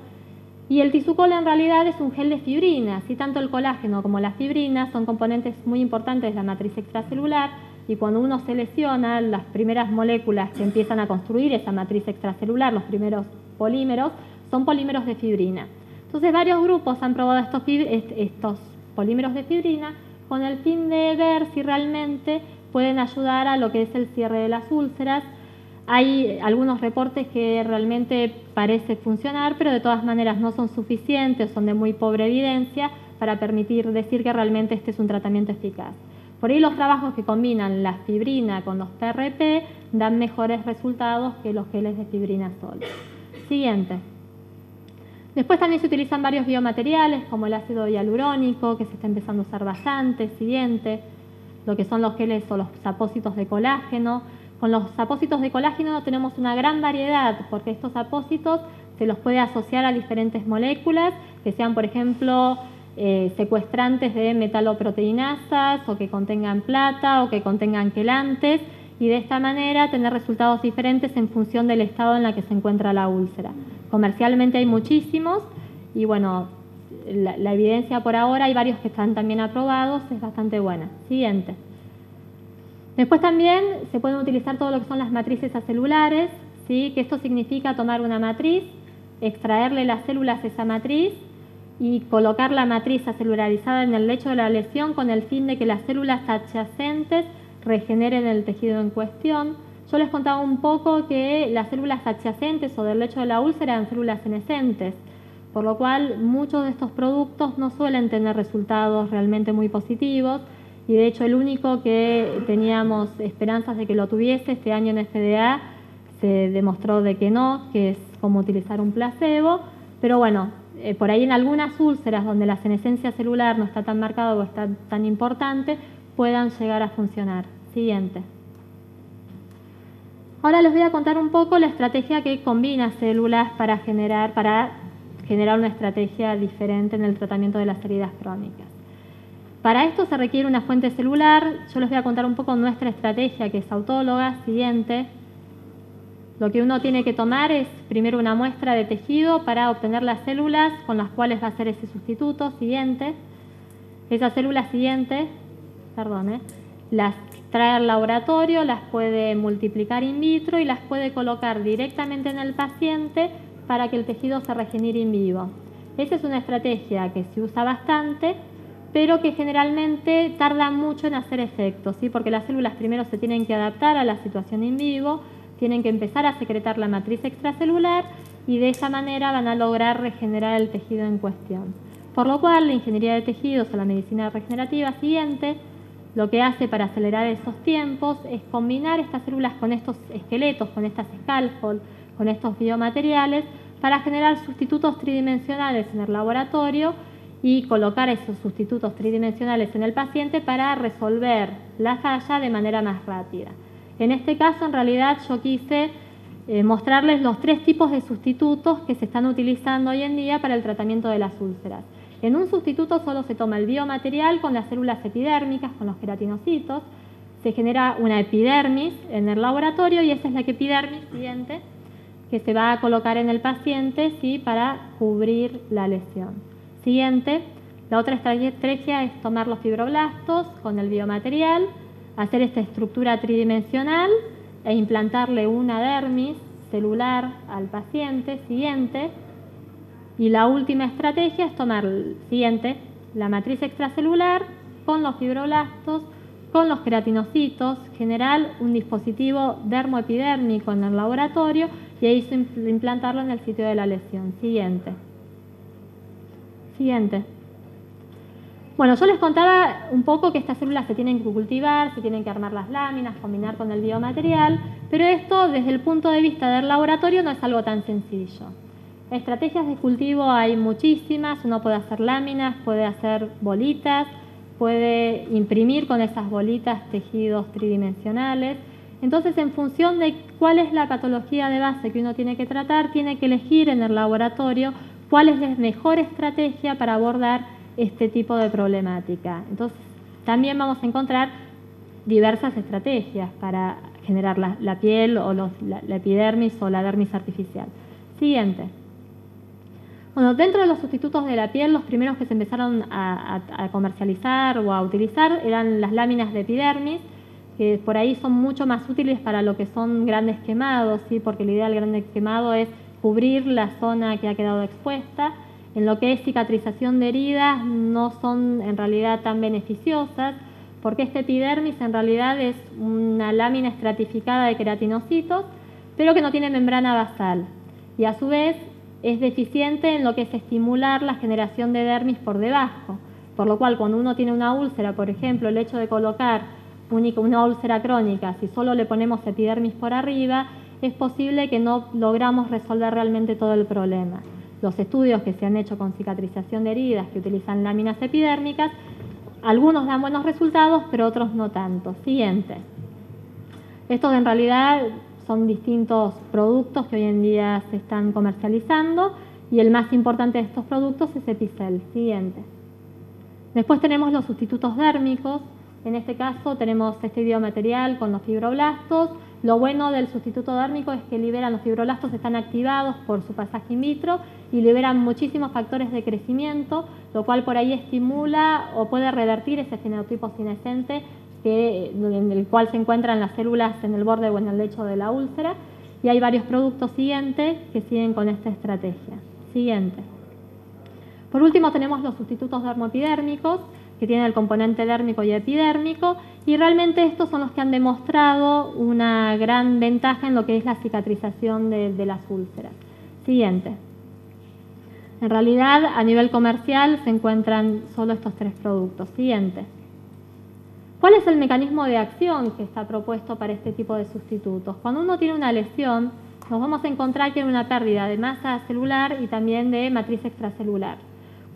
Y el Tisucol en realidad es un gel de fibrina, ¿sí? Tanto el colágeno como la fibrina son componentes muy importantes de la matriz extracelular y cuando uno se lesiona, las primeras moléculas que empiezan a construir esa matriz extracelular, los primeros polímeros, son polímeros de fibrina. Entonces varios grupos han probado estos polímeros de fibrina con el fin de ver si realmente pueden ayudar a lo que es el cierre de las úlceras. Hay algunos reportes que realmente parece funcionar, pero de todas maneras no son suficientes, son de muy pobre evidencia para permitir decir que realmente este es un tratamiento eficaz. Por ahí los trabajos que combinan la fibrina con los PRP dan mejores resultados que los geles de fibrina solo. Siguiente. Después también se utilizan varios biomateriales como el ácido hialurónico, que se está empezando a usar bastante. Siguiente. Lo que son los geles o los apósitos de colágeno. Con los apósitos de colágeno tenemos una gran variedad porque estos apósitos se los puede asociar a diferentes moléculas que sean, por ejemplo, secuestrantes de metaloproteinasas o que contengan plata o que contengan quelantes y de esta manera tener resultados diferentes en función del estado en la que se encuentra la úlcera. Comercialmente hay muchísimos y bueno, la evidencia por ahora, hay varios que están también aprobados, es bastante buena. Siguiente. Después también se pueden utilizar todo lo que son las matrices acelulares, ¿sí? Que esto significa tomar una matriz, extraerle las células a esa matriz y colocar la matriz acelularizada en el lecho de la lesión con el fin de que las células adyacentes regeneren el tejido en cuestión. Yo les contaba un poco que las células adyacentes o del lecho de la úlcera eran células senescentes, por lo cual muchos de estos productos no suelen tener resultados realmente muy positivos. Y de hecho el único que teníamos esperanzas de que lo tuviese este año en FDA se demostró de que no, que es como utilizar un placebo, pero bueno, por ahí en algunas úlceras donde la senescencia celular no está tan marcada o está tan importante, puedan llegar a funcionar. Siguiente. Ahora les voy a contar un poco la estrategia que combina células para generar una estrategia diferente en el tratamiento de las heridas crónicas. Para esto se requiere una fuente celular. Yo les voy a contar un poco nuestra estrategia, que es autóloga. Siguiente. Lo que uno tiene que tomar es primero una muestra de tejido para obtener las células con las cuales va a hacer ese sustituto. Siguiente. Esas células las trae al laboratorio, las puede multiplicar in vitro y las puede colocar directamente en el paciente para que el tejido se regenere in vivo. Esa es una estrategia que se usa bastante, pero que generalmente tarda mucho en hacer efecto, ¿sí? Porque las células primero se tienen que adaptar a la situación in vivo, tienen que empezar a secretar la matriz extracelular y de esa manera van a lograr regenerar el tejido en cuestión. Por lo cual, la ingeniería de tejidos o la medicina regenerativa siguiente, lo que hace para acelerar esos tiempos es combinar estas células con estos esqueletos, con estas scaffold, con estos biomateriales, para generar sustitutos tridimensionales en el laboratorio y colocar esos sustitutos tridimensionales en el paciente para resolver la falla de manera más rápida. En este caso, en realidad, yo quise mostrarles los 3 tipos de sustitutos que se están utilizando hoy en día para el tratamiento de las úlceras. En un sustituto solo se toma el biomaterial con las células epidérmicas, con los queratinocitos, se genera una epidermis en el laboratorio y esa es la epidermis siguiente que se va a colocar en el paciente, ¿sí? Para cubrir la lesión. Siguiente, la otra estrategia es tomar los fibroblastos con el biomaterial, hacer esta estructura tridimensional e implantarle una dermis celular al paciente. Siguiente, y la última estrategia es tomar, siguiente, la matriz extracelular con los fibroblastos, con los queratinocitos, generar un dispositivo dermoepidérmico en el laboratorio y ahí implantarlo en el sitio de la lesión. Siguiente. Bueno, yo les contaba un poco que estas células se tienen que cultivar, se tienen que armar las láminas, combinar con el biomaterial, pero esto desde el punto de vista del laboratorio no es algo tan sencillo. Estrategias de cultivo hay muchísimas, uno puede hacer láminas, puede hacer bolitas, puede imprimir con esas bolitas tejidos tridimensionales. Entonces, en función de cuál es la patología de base que uno tiene que tratar, tiene que elegir en el laboratorio cuál es la mejor estrategia para abordar este tipo de problemática. Entonces, también vamos a encontrar diversas estrategias para generar la piel o la epidermis o la dermis artificial. Siguiente. Bueno, dentro de los sustitutos de la piel, los primeros que se empezaron a comercializar o a utilizar eran las láminas de epidermis, que por ahí son mucho más útiles para lo que son grandes quemados, ¿sí? Porque la idea del grande quemado es cubrir la zona que ha quedado expuesta. En lo que es cicatrización de heridas no son en realidad tan beneficiosas, porque este epidermis en realidad es una lámina estratificada de queratinocitos, pero que no tiene membrana basal. Y a su vez es deficiente en lo que es estimular la generación de dermis por debajo. Por lo cual, cuando uno tiene una úlcera, por ejemplo, el hecho de colocar una úlcera crónica, si solo le ponemos epidermis por arriba, es posible que no logramos resolver realmente todo el problema. Los estudios que se han hecho con cicatrización de heridas que utilizan láminas epidérmicas, algunos dan buenos resultados, pero otros no tanto. Siguiente. Estos en realidad son distintos productos que hoy en día se están comercializando y el más importante de estos productos es Epicel. Siguiente. Después tenemos los sustitutos dérmicos. En este caso tenemos este biomaterial con los fibroblastos. Lo bueno del sustituto dérmico es que los fibroblastos están activados por su pasaje in vitro y liberan muchísimos factores de crecimiento, lo cual por ahí estimula o puede revertir ese fenotipo senescente en el cual se encuentran las células en el borde o en el lecho de la úlcera. Y hay varios productos siguientes que siguen con esta estrategia. Siguiente. Por último tenemos los sustitutos dermoepidérmicos, que tienen el componente dérmico y epidérmico, y realmente estos son los que han demostrado una gran ventaja en lo que es la cicatrización de las úlceras. Siguiente. En realidad, a nivel comercial se encuentran solo estos 3 productos. Siguiente. ¿Cuál es el mecanismo de acción que está propuesto para este tipo de sustitutos? Cuando uno tiene una lesión, nos vamos a encontrar que hay una pérdida de masa celular y también de matriz extracelular.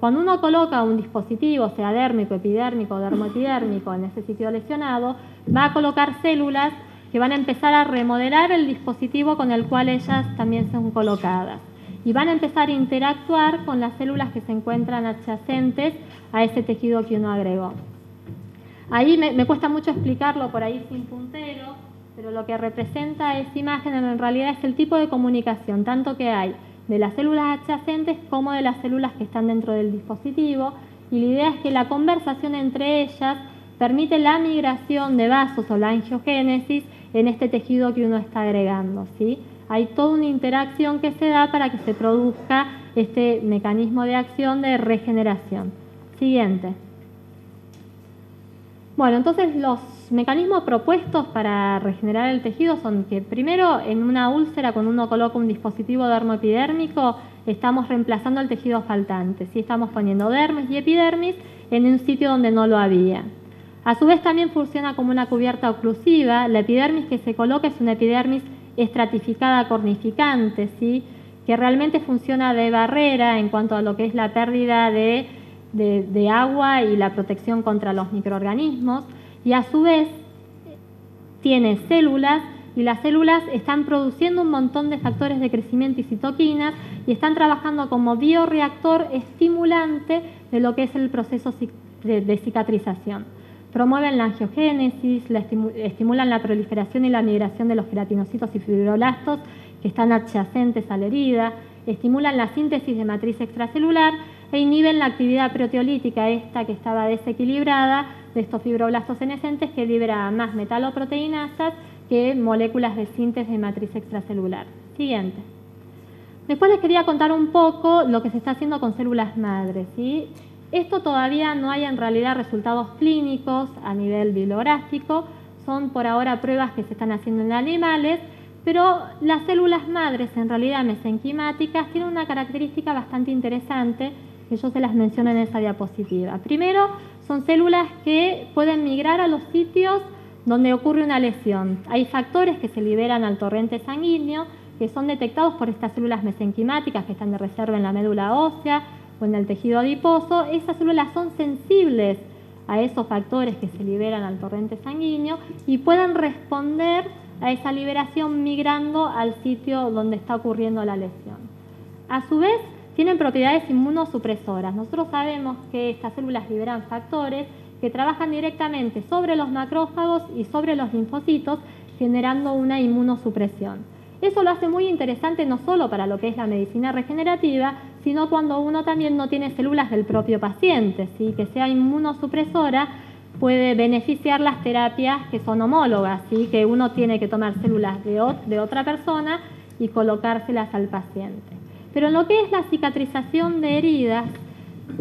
Cuando uno coloca un dispositivo, sea dérmico, epidérmico o dermoepidérmico, en ese sitio lesionado, va a colocar células que van a empezar a remodelar el dispositivo con el cual ellas también son colocadas. Y van a empezar a interactuar con las células que se encuentran adyacentes a ese tejido que uno agregó. Ahí me cuesta mucho explicarlo por ahí sin puntero, pero lo que representa esa imagen en realidad es el tipo de comunicación, tanto que hay de las células adyacentes como de las células que están dentro del dispositivo, y la idea es que la conversación entre ellas permite la migración de vasos o la angiogénesis en este tejido que uno está agregando, ¿sí? Hay toda una interacción que se da para que se produzca este mecanismo de acción de regeneración. Siguiente. Bueno, entonces los mecanismos propuestos para regenerar el tejido son que primero en una úlcera, cuando uno coloca un dispositivo dermoepidérmico, estamos reemplazando el tejido faltante, ¿sí? Estamos poniendo dermis y epidermis en un sitio donde no lo había. A su vez también funciona como una cubierta oclusiva. La epidermis que se coloca es una epidermis estratificada cornificante, ¿sí? Que realmente funciona de barrera en cuanto a lo que es la pérdida de agua y la protección contra los microorganismos, y a su vez tiene células, y las células están produciendo un montón de factores de crecimiento y citoquinas y están trabajando como bioreactor estimulante de lo que es el proceso de cicatrización. Promueven la angiogénesis, estimulan la proliferación y la migración de los queratinocitos y fibroblastos que están adyacentes a la herida, estimulan la síntesis de matriz extracelular e inhiben la actividad proteolítica, esta que estaba desequilibrada, de estos fibroblastos senescentes, que libera más metaloproteinasas que moléculas de síntesis de matriz extracelular. Siguiente. Después les quería contar un poco lo que se está haciendo con células madres, ¿sí? Esto todavía no hay en realidad resultados clínicos a nivel bibliográfico, son por ahora pruebas que se están haciendo en animales, pero las células madres en realidad mesenquimáticas tienen una característica bastante interesante que yo se las menciono en esa diapositiva. Primero, son células que pueden migrar a los sitios donde ocurre una lesión. Hay factores que se liberan al torrente sanguíneo que son detectados por estas células mesenquimáticas que están de reserva en la médula ósea o en el tejido adiposo. Esas células son sensibles a esos factores que se liberan al torrente sanguíneo y pueden responder a esa liberación migrando al sitio donde está ocurriendo la lesión. A su vez, tienen propiedades inmunosupresoras. Nosotros sabemos que estas células liberan factores que trabajan directamente sobre los macrófagos y sobre los linfocitos, generando una inmunosupresión. Eso lo hace muy interesante no solo para lo que es la medicina regenerativa, sino cuando uno también no tiene células del propio paciente, ¿sí? Que sea inmunosupresora puede beneficiar las terapias que son homólogas, ¿sí? Que uno tiene que tomar células de otra persona y colocárselas al paciente. Pero en lo que es la cicatrización de heridas,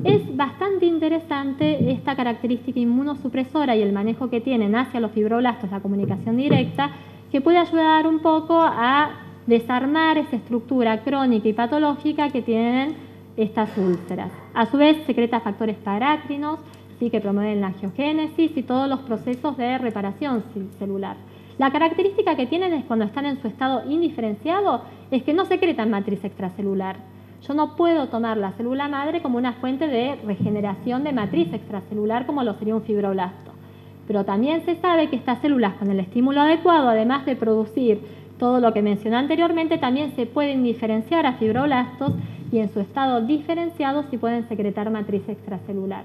es bastante interesante esta característica inmunosupresora y el manejo que tienen hacia los fibroblastos, la comunicación directa, que puede ayudar un poco a desarmar esa estructura crónica y patológica que tienen estas úlceras. A su vez, secreta factores parácrinos, ¿sí? Que promueven la angiogénesis y todos los procesos de reparación celular. La característica que tienen es cuando están en su estado indiferenciado, es que no secretan matriz extracelular. Yo no puedo tomar la célula madre como una fuente de regeneración de matriz extracelular como lo sería un fibroblasto. Pero también se sabe que estas células con el estímulo adecuado, además de producir todo lo que mencioné anteriormente, también se pueden diferenciar a fibroblastos y en su estado diferenciado sí pueden secretar matriz extracelular.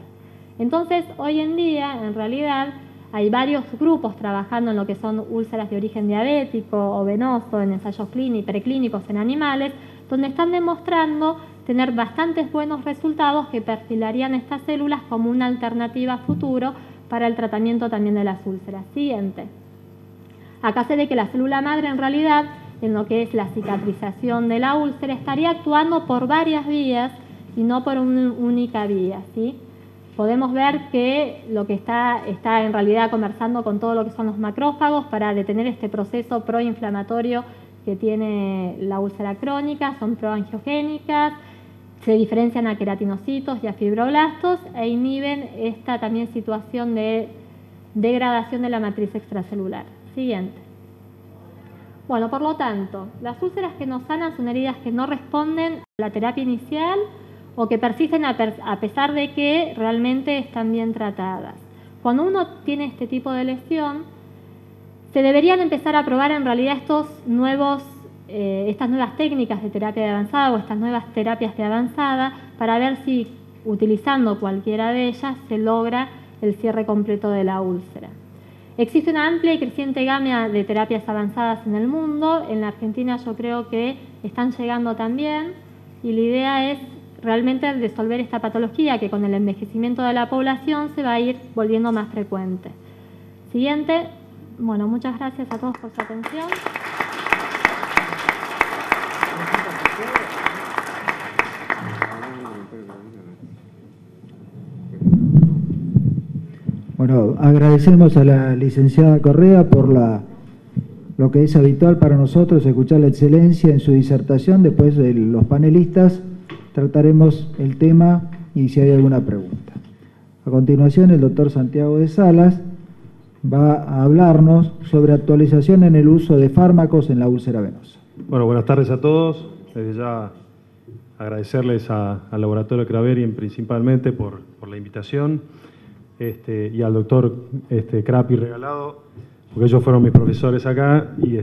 Entonces, hoy en día, en realidad, hay varios grupos trabajando en lo que son úlceras de origen diabético o venoso, en ensayos preclínicos en animales, donde están demostrando tener bastantes buenos resultados que perfilarían estas células como una alternativa a futuro para el tratamiento también de las úlceras. Siguiente. Acá se ve que la célula madre en realidad, en lo que es la cicatrización de la úlcera, estaría actuando por varias vías y no por una única vía, ¿sí? Podemos ver que lo que está en realidad conversando con todo lo que son los macrófagos para detener este proceso proinflamatorio que tiene la úlcera crónica, son proangiogénicas, se diferencian a queratinocitos y a fibroblastos e inhiben esta también situación de degradación de la matriz extracelular. Siguiente. Bueno, por lo tanto, las úlceras que no sanan son heridas que no responden a la terapia inicial o que persisten a pesar de que realmente están bien tratadas. Cuando uno tiene este tipo de lesión, se deberían empezar a probar en realidad estas nuevas técnicas de terapia de avanzada o estas nuevas terapias de avanzada para ver si utilizando cualquiera de ellas se logra el cierre completo de la úlcera. Existe una amplia y creciente gama de terapias avanzadas en el mundo. En la Argentina yo creo que están llegando también y la idea es realmente resolver esta patología que con el envejecimiento de la población se va a ir volviendo más frecuente. Siguiente. Bueno, muchas gracias a todos por su atención. Bueno, agradecemos a la licenciada Correa por lo que es habitual para nosotros, escuchar la excelencia en su disertación. Después de los panelistas trataremos el tema y si hay alguna pregunta. A continuación, el doctor Santiago de Salas va a hablarnos sobre actualización en el uso de fármacos en la úlcera venosa. Bueno, buenas tardes a todos. Desde ya agradecerles al Laboratorio Craveri principalmente por la invitación y al doctor Crapi Regalado, porque ellos fueron mis profesores acá y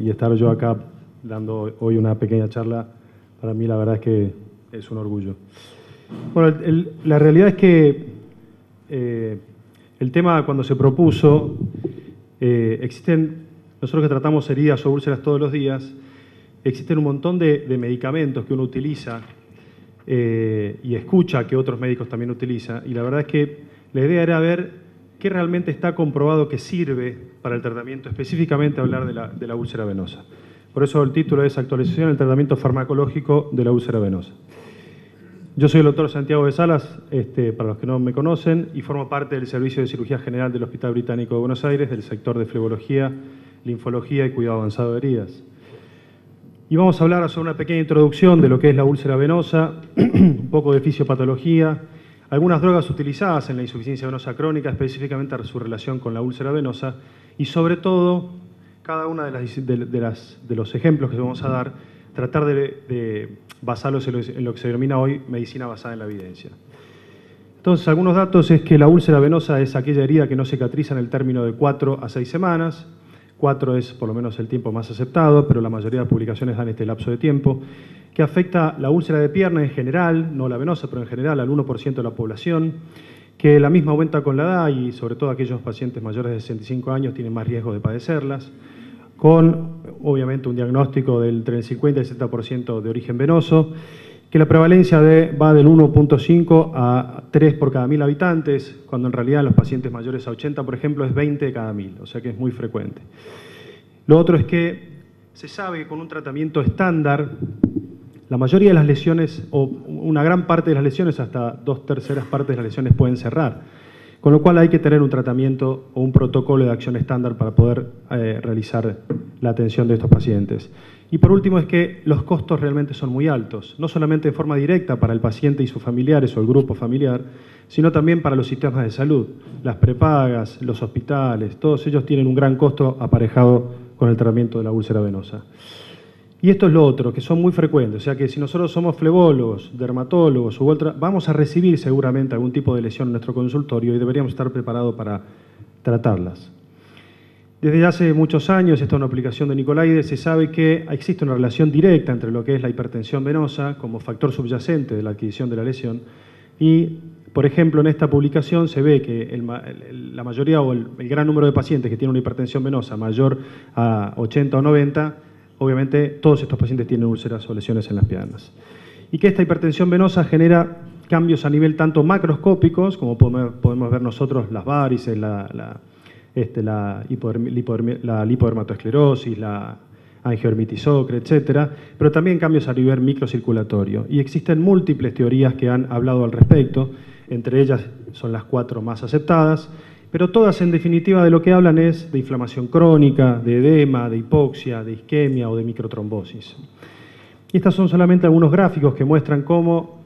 estar yo acá dando hoy una pequeña charla, para mí la verdad es que es un orgullo. Bueno, la realidad es que el tema cuando se propuso, nosotros que tratamos heridas o úlceras todos los días, existen un montón de medicamentos que uno utiliza y escucha que otros médicos también utilizan, y la verdad es que la idea era ver qué realmente está comprobado que sirve para el tratamiento, específicamente hablar de la úlcera venosa. Por eso el título es Actualización del tratamiento farmacológico de la úlcera venosa. Yo soy el doctor Santiago de Salas, para los que no me conocen, y formo parte del Servicio de Cirugía General del Hospital Británico de Buenos Aires, del sector de flebología, linfología y cuidado avanzado de heridas. Y vamos a hablar sobre una pequeña introducción de lo que es la úlcera venosa, un poco de fisiopatología, algunas drogas utilizadas en la insuficiencia venosa crónica, específicamente su relación con la úlcera venosa, y sobre todo, cada uno de los ejemplos que vamos a dar, tratar de basarlos en lo que se denomina hoy medicina basada en la evidencia. Entonces, algunos datos es que la úlcera venosa es aquella herida que no cicatriza en el término de 4 a 6 semanas. 4 es por lo menos el tiempo más aceptado, pero la mayoría de publicaciones dan este lapso de tiempo, que afecta la úlcera de pierna en general, no la venosa, pero en general al 1% de la población, que la misma aumenta con la edad y sobre todo aquellos pacientes mayores de 65 años tienen más riesgo de padecerlas, con obviamente un diagnóstico entre el 50 y el 70% de origen venoso, que la prevalencia va del 1.5 a 3 por cada 1000 habitantes, cuando en realidad en los pacientes mayores a 80, por ejemplo, es 20 de cada 1000, o sea que es muy frecuente. Lo otro es que se sabe que con un tratamiento estándar, la mayoría de las lesiones, o una gran parte de las lesiones, hasta 2/3 partes de las lesiones pueden cerrar, con lo cual hay que tener un tratamiento o un protocolo de acción estándar para poder realizar la atención de estos pacientes. Y por último es que los costos realmente son muy altos, no solamente de forma directa para el paciente y sus familiares o el grupo familiar, sino también para los sistemas de salud. Las prepagas, los hospitales, todos ellos tienen un gran costo aparejado con el tratamiento de la úlcera venosa. Y esto es lo otro, que son muy frecuentes, o sea que si nosotros somos flebólogos, dermatólogos, vamos a recibir seguramente algún tipo de lesión en nuestro consultorio y deberíamos estar preparados para tratarlas. Desde hace muchos años, esta es una aplicación de Nicolaides, se sabe que existe una relación directa entre lo que es la hipertensión venosa como factor subyacente de la adquisición de la lesión y, por ejemplo, en esta publicación se ve que la mayoría o el gran número de pacientes que tienen una hipertensión venosa mayor a 80 o 90, obviamente todos estos pacientes tienen úlceras o lesiones en las piernas. Y que esta hipertensión venosa genera cambios a nivel tanto macroscópicos, como podemos ver nosotros las varices, la lipodermatoesclerosis, la angiodermatitis ocre, etc., pero también cambios a nivel microcirculatorio. Y existen múltiples teorías que han hablado al respecto, entre ellas son las 4 más aceptadas, pero todas en definitiva de lo que hablan es de inflamación crónica, de edema, de hipoxia, de isquemia o de microtrombosis. Y estos son solamente algunos gráficos que muestran cómo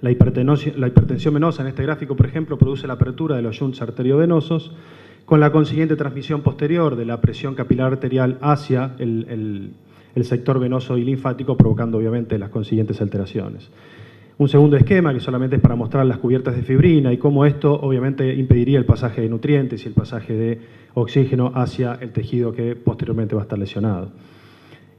la hipertensión venosa en este gráfico, por ejemplo, produce la apertura de los shunts arteriovenosos con la consiguiente transmisión posterior de la presión capilar arterial hacia el sector venoso y linfático, provocando obviamente las consiguientes alteraciones. Un segundo esquema que solamente es para mostrar las cubiertas de fibrina y cómo esto obviamente impediría el pasaje de nutrientes y el pasaje de oxígeno hacia el tejido que posteriormente va a estar lesionado.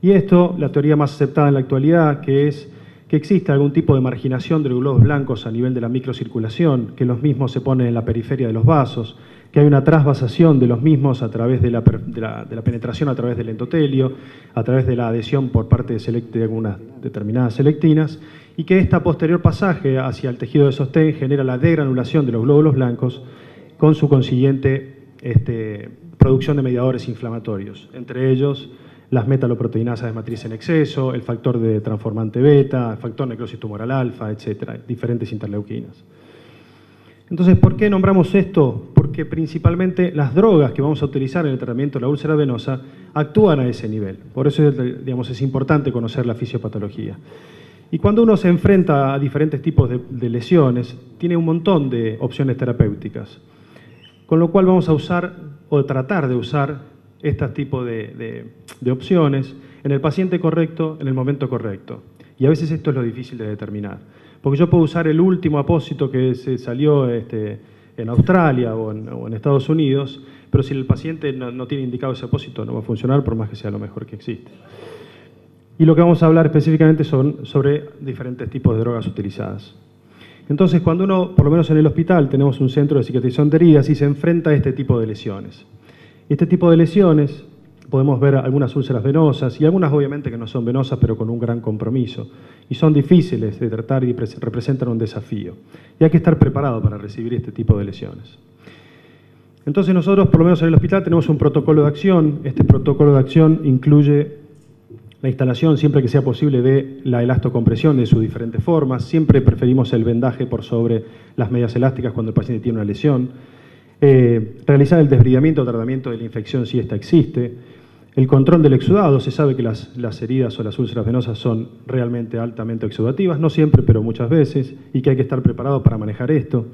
Y esto, la teoría más aceptada en la actualidad, que es que existe algún tipo de marginación de los glóbulos blancos a nivel de la microcirculación, que los mismos se ponen en la periferia de los vasos, que hay una trasvasación de los mismos a través de la penetración a través del endotelio, a través de la adhesión por parte de algunas determinadas selectinas, y que este posterior pasaje hacia el tejido de sostén genera la degranulación de los glóbulos blancos con su consiguiente producción de mediadores inflamatorios, entre ellos las metaloproteinasas de matriz en exceso, el factor de transformante beta, el factor necrosis tumoral alfa, etcétera, diferentes interleuquinas. Entonces, ¿por qué nombramos esto? Porque principalmente las drogas que vamos a utilizar en el tratamiento de la úlcera venosa actúan a ese nivel. Por eso, digamos, es importante conocer la fisiopatología. Y cuando uno se enfrenta a diferentes tipos de lesiones, tiene un montón de opciones terapéuticas. Con lo cual vamos a usar o tratar de usar este tipo de opciones en el paciente correcto, en el momento correcto. Y a veces esto es lo difícil de determinar. Porque yo puedo usar el último apósito que se salió en Australia o en Estados Unidos, pero si el paciente no tiene indicado ese apósito no va a funcionar por más que sea lo mejor que existe. Y lo que vamos a hablar específicamente son sobre diferentes tipos de drogas utilizadas. Entonces, cuando uno, por lo menos en el hospital, tenemos un centro de cicatrización de heridas y se enfrenta a este tipo de lesiones. Este tipo de lesiones, podemos ver algunas úlceras venosas y algunas obviamente que no son venosas, pero con un gran compromiso. Y son difíciles de tratar y representan un desafío. Y hay que estar preparado para recibir este tipo de lesiones. Entonces nosotros, por lo menos en el hospital, tenemos un protocolo de acción. Este protocolo de acción incluye La instalación, siempre que sea posible, de la elastocompresión de sus diferentes formas. Siempre preferimos el vendaje por sobre las medias elásticas cuando el paciente tiene una lesión. Realizar el desbridamiento o tratamiento de la infección si ésta existe. El control del exudado. Se sabe que las heridas o las úlceras venosas son realmente altamente exudativas, no siempre, pero muchas veces, y que hay que estar preparado para manejar esto.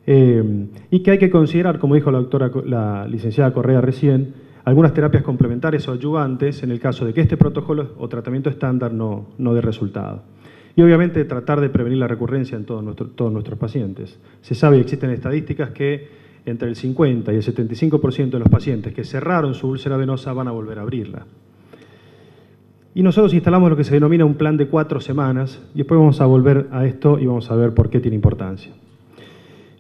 Y que hay que considerar, como dijo la licenciada Correa recién, algunas terapias complementarias o adyuvantes en el caso de que este protocolo o tratamiento estándar no dé resultado. Y obviamente tratar de prevenir la recurrencia en todos nuestros pacientes. Se sabe y existen estadísticas que entre el 50 y el 75% de los pacientes que cerraron su úlcera venosa van a volver a abrirla. Y nosotros instalamos lo que se denomina un plan de 4 semanas y después vamos a volver a esto y vamos a ver por qué tiene importancia.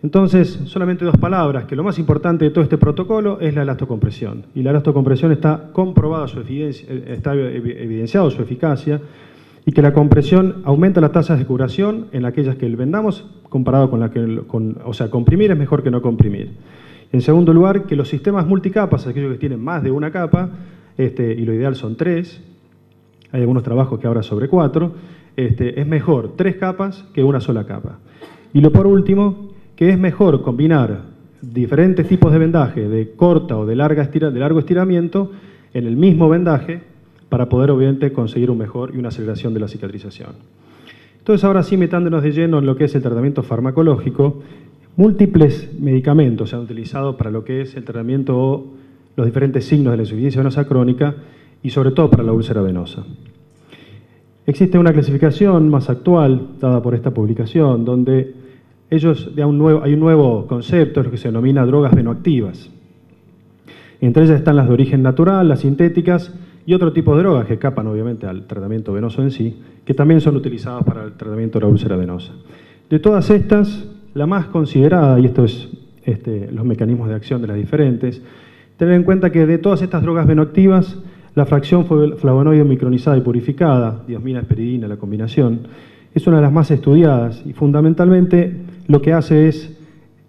Entonces, solamente 2 palabras, que lo más importante de todo este protocolo es la elastocompresión. Y la elastocompresión está comprobada su evidencia, está evidenciado su eficacia, y que la compresión aumenta las tasas de curación en aquellas que vendamos comparado con la que, o sea, comprimir es mejor que no comprimir. En segundo lugar, que los sistemas multicapas, aquellos que tienen más de una capa, y lo ideal son 3, hay algunos trabajos que hablan sobre 4, es mejor 3 capas que una sola capa. Y por último, que es mejor combinar diferentes tipos de vendaje, de corta o de largo estiramiento, en el mismo vendaje, para poder obviamente conseguir un mejor y una aceleración de la cicatrización. Entonces ahora sí, metiéndonos de lleno en lo que es el tratamiento farmacológico, múltiples medicamentos se han utilizado para lo que es el tratamiento o los diferentes signos de la insuficiencia venosa crónica y sobre todo para la úlcera venosa. Existe una clasificación más actual, dada por esta publicación, donde hay un nuevo concepto, lo que se denomina drogas venoactivas. Entre ellas están las de origen natural, las sintéticas y otro tipo de drogas que escapan obviamente al tratamiento venoso en sí, que también son utilizadas para el tratamiento de la úlcera venosa. De todas estas, la más considerada, y esto es los mecanismos de acción de las diferentes, tener en cuenta que de todas estas drogas venoactivas, la fracción flavonoide micronizada y purificada, diosmina, esperidina, la combinación, es una de las más estudiadas y fundamentalmente lo que hace es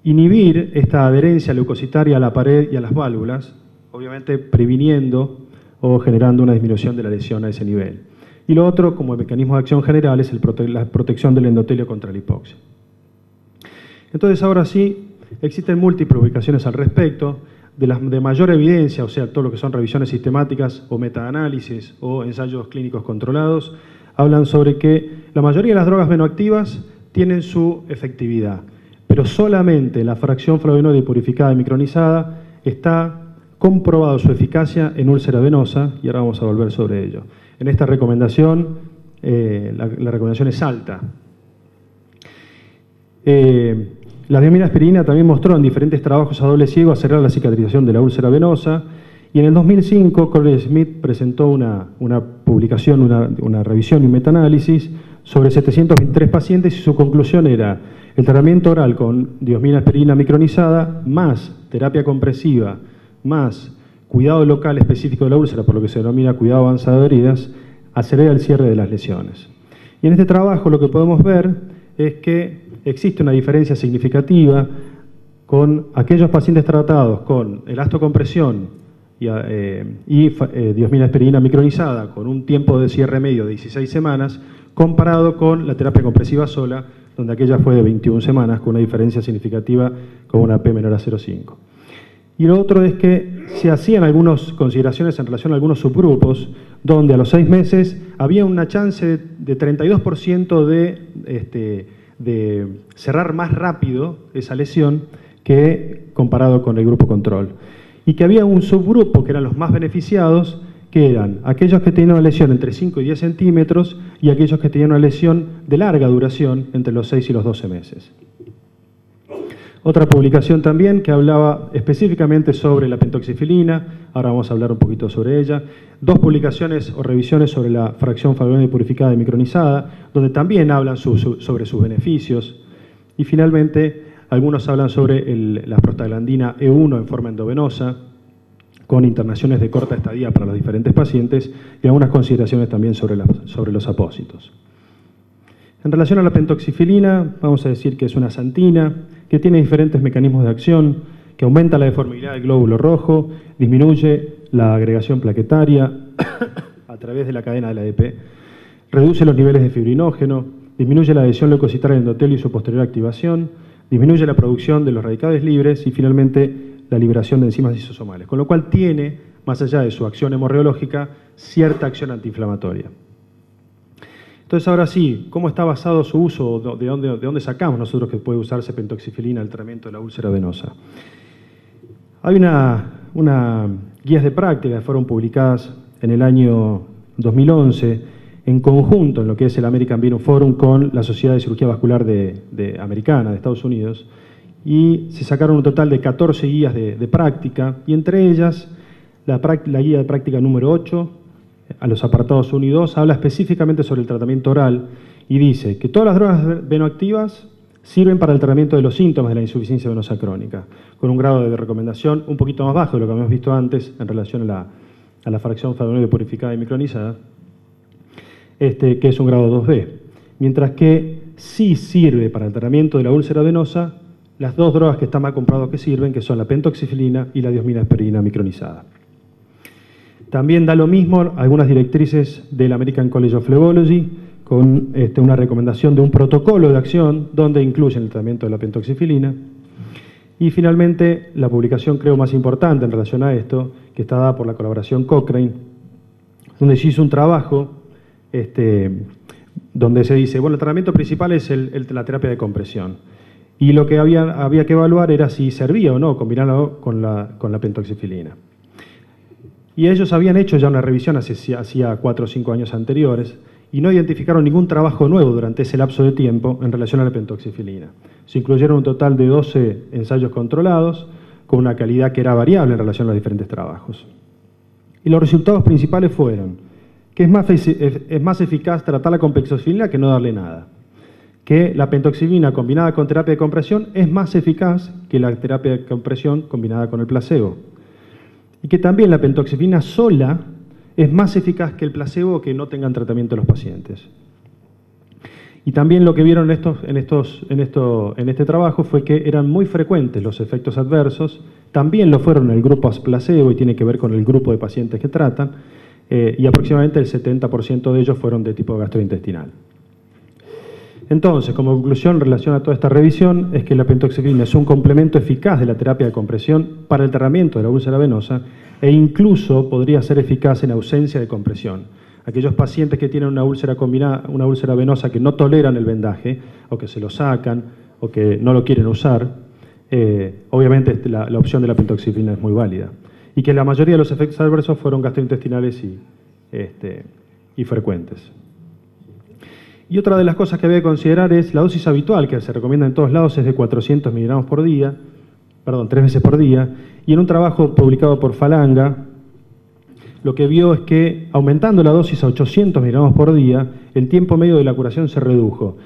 inhibir esta adherencia leucocitaria a la pared y a las válvulas, obviamente previniendo o generando una disminución de la lesión a ese nivel. Y lo otro, como mecanismo de acción general, es la protección del endotelio contra la hipoxia. Entonces, ahora sí, existen múltiples ubicaciones al respecto, de mayor evidencia, o sea, todo lo que son revisiones sistemáticas o metaanálisis o ensayos clínicos controlados, hablan sobre que la mayoría de las drogas venoactivas tienen su efectividad, pero solamente la fracción flavonoide purificada y micronizada está comprobado su eficacia en úlcera venosa, y ahora vamos a volver sobre ello. En esta recomendación, la recomendación es alta. La diosmina aspirina también mostró en diferentes trabajos a doble ciego acelerar la cicatrización de la úlcera venosa, y en el 2005 Corey Smith presentó una publicación, una revisión y un metaanálisis sobre 723 pacientes, y su conclusión era: el tratamiento oral con diosmina aspirina micronizada más terapia compresiva más cuidado local específico de la úlcera, por lo que se denomina cuidado avanzado de heridas, acelera el cierre de las lesiones. Y en este trabajo lo que podemos ver es que existe una diferencia significativa con aquellos pacientes tratados con elastocompresión y diosmina aspirina micronizada con un tiempo de cierre medio de 16 semanas, comparado con la terapia compresiva sola, donde aquella fue de 21 semanas, con una diferencia significativa con una P menor a 0,5. Y lo otro es que se hacían algunas consideraciones en relación a algunos subgrupos, donde a los 6 meses había una chance de 32% de cerrar más rápido esa lesión que comparado con el grupo control. Y que había un subgrupo que eran los más beneficiados, que eran aquellos que tenían una lesión entre 5 y 10 centímetros y aquellos que tenían una lesión de larga duración entre los 6 y los 12 meses. Otra publicación también que hablaba específicamente sobre la pentoxifilina, ahora vamos a hablar un poquito sobre ella. 2 publicaciones o revisiones sobre la fracción flavonoide purificada y micronizada, donde también hablan sobre sus beneficios. Y finalmente, algunos hablan sobre la prostaglandina E1 en forma endovenosa, con internaciones de corta estadía para los diferentes pacientes, y algunas consideraciones también sobre los apósitos. En relación a la pentoxifilina, vamos a decir que es una xantina que tiene diferentes mecanismos de acción, que aumenta la deformidad del glóbulo rojo, disminuye la agregación plaquetaria, través de la cadena de la ADP, reduce los niveles de fibrinógeno, disminuye la adhesión leucocitaria al endotelio y su posterior activación, disminuye la producción de los radicales libres y finalmente la liberación de enzimas lisosomales, con lo cual tiene, más allá de su acción hemorreológica, cierta acción antiinflamatoria. Entonces, ahora sí, ¿cómo está basado su uso? ¿De dónde sacamos nosotros que puede usarse pentoxifilina en el tratamiento de la úlcera venosa? Hay unas guías de práctica que fueron publicadas en el año 2011 en conjunto en lo que es el American Venous Forum con la Sociedad de Cirugía Vascular Americana de Estados Unidos, y se sacaron un total de 14 guías de práctica, y entre ellas la guía de práctica número 8, a los apartados 1 y 2, habla específicamente sobre el tratamiento oral y dice que todas las drogas venoactivas sirven para el tratamiento de los síntomas de la insuficiencia venosa crónica, con un grado de recomendación un poquito más bajo de lo que habíamos visto antes en relación a la fracción flavonoide purificada y micronizada, que es un grado 2B. Mientras que sí sirve para el tratamiento de la úlcera venosa las dos drogas que está más comprobado que sirven, que son la pentoxifilina y la diosminasperina micronizada. También da lo mismo algunas directrices del American College of Phlebology con una recomendación de un protocolo de acción donde incluyen el tratamiento de la pentoxifilina. Y finalmente, la publicación creo más importante en relación a esto, que está dada por la colaboración Cochrane, donde se hizo un trabajo donde se dice, bueno, el tratamiento principal es la terapia de compresión. Y lo que había que evaluar era si servía o no combinarlo con la pentoxifilina. Y ellos habían hecho ya una revisión hacía 4 o 5 años anteriores y no identificaron ningún trabajo nuevo durante ese lapso de tiempo en relación a la pentoxifilina. Se incluyeron un total de 12 ensayos controlados con una calidad que era variable en relación a los diferentes trabajos. Y los resultados principales fueron que es más eficaz tratarla con pentoxifilina que no darle nada, que la pentoxifilina combinada con terapia de compresión es más eficaz que la terapia de compresión combinada con el placebo, y que también la pentoxifilina sola es más eficaz que el placebo que no tengan tratamiento los pacientes. Y también lo que vieron en este trabajo fue que eran muy frecuentes los efectos adversos, también lo fueron en el grupo placebo y tiene que ver con el grupo de pacientes que tratan, y aproximadamente el 70% de ellos fueron de tipo gastrointestinal. Entonces, como conclusión en relación a toda esta revisión, es que la pentoxifilina es un complemento eficaz de la terapia de compresión para el tratamiento de la úlcera venosa e incluso podría ser eficaz en ausencia de compresión. Aquellos pacientes que tienen una úlcera venosa que no toleran el vendaje, o que se lo sacan, o que no lo quieren usar, obviamente la opción de la pentoxifilina es muy válida. Y que la mayoría de los efectos adversos fueron gastrointestinales y frecuentes. Y otra de las cosas que había que considerar es la dosis habitual, que se recomienda en todos lados, es de 400 miligramos por día, 3 veces por día, y en un trabajo publicado por Falanga, lo que vio es que aumentando la dosis a 800 miligramos por día, el tiempo medio de la curación se redujo.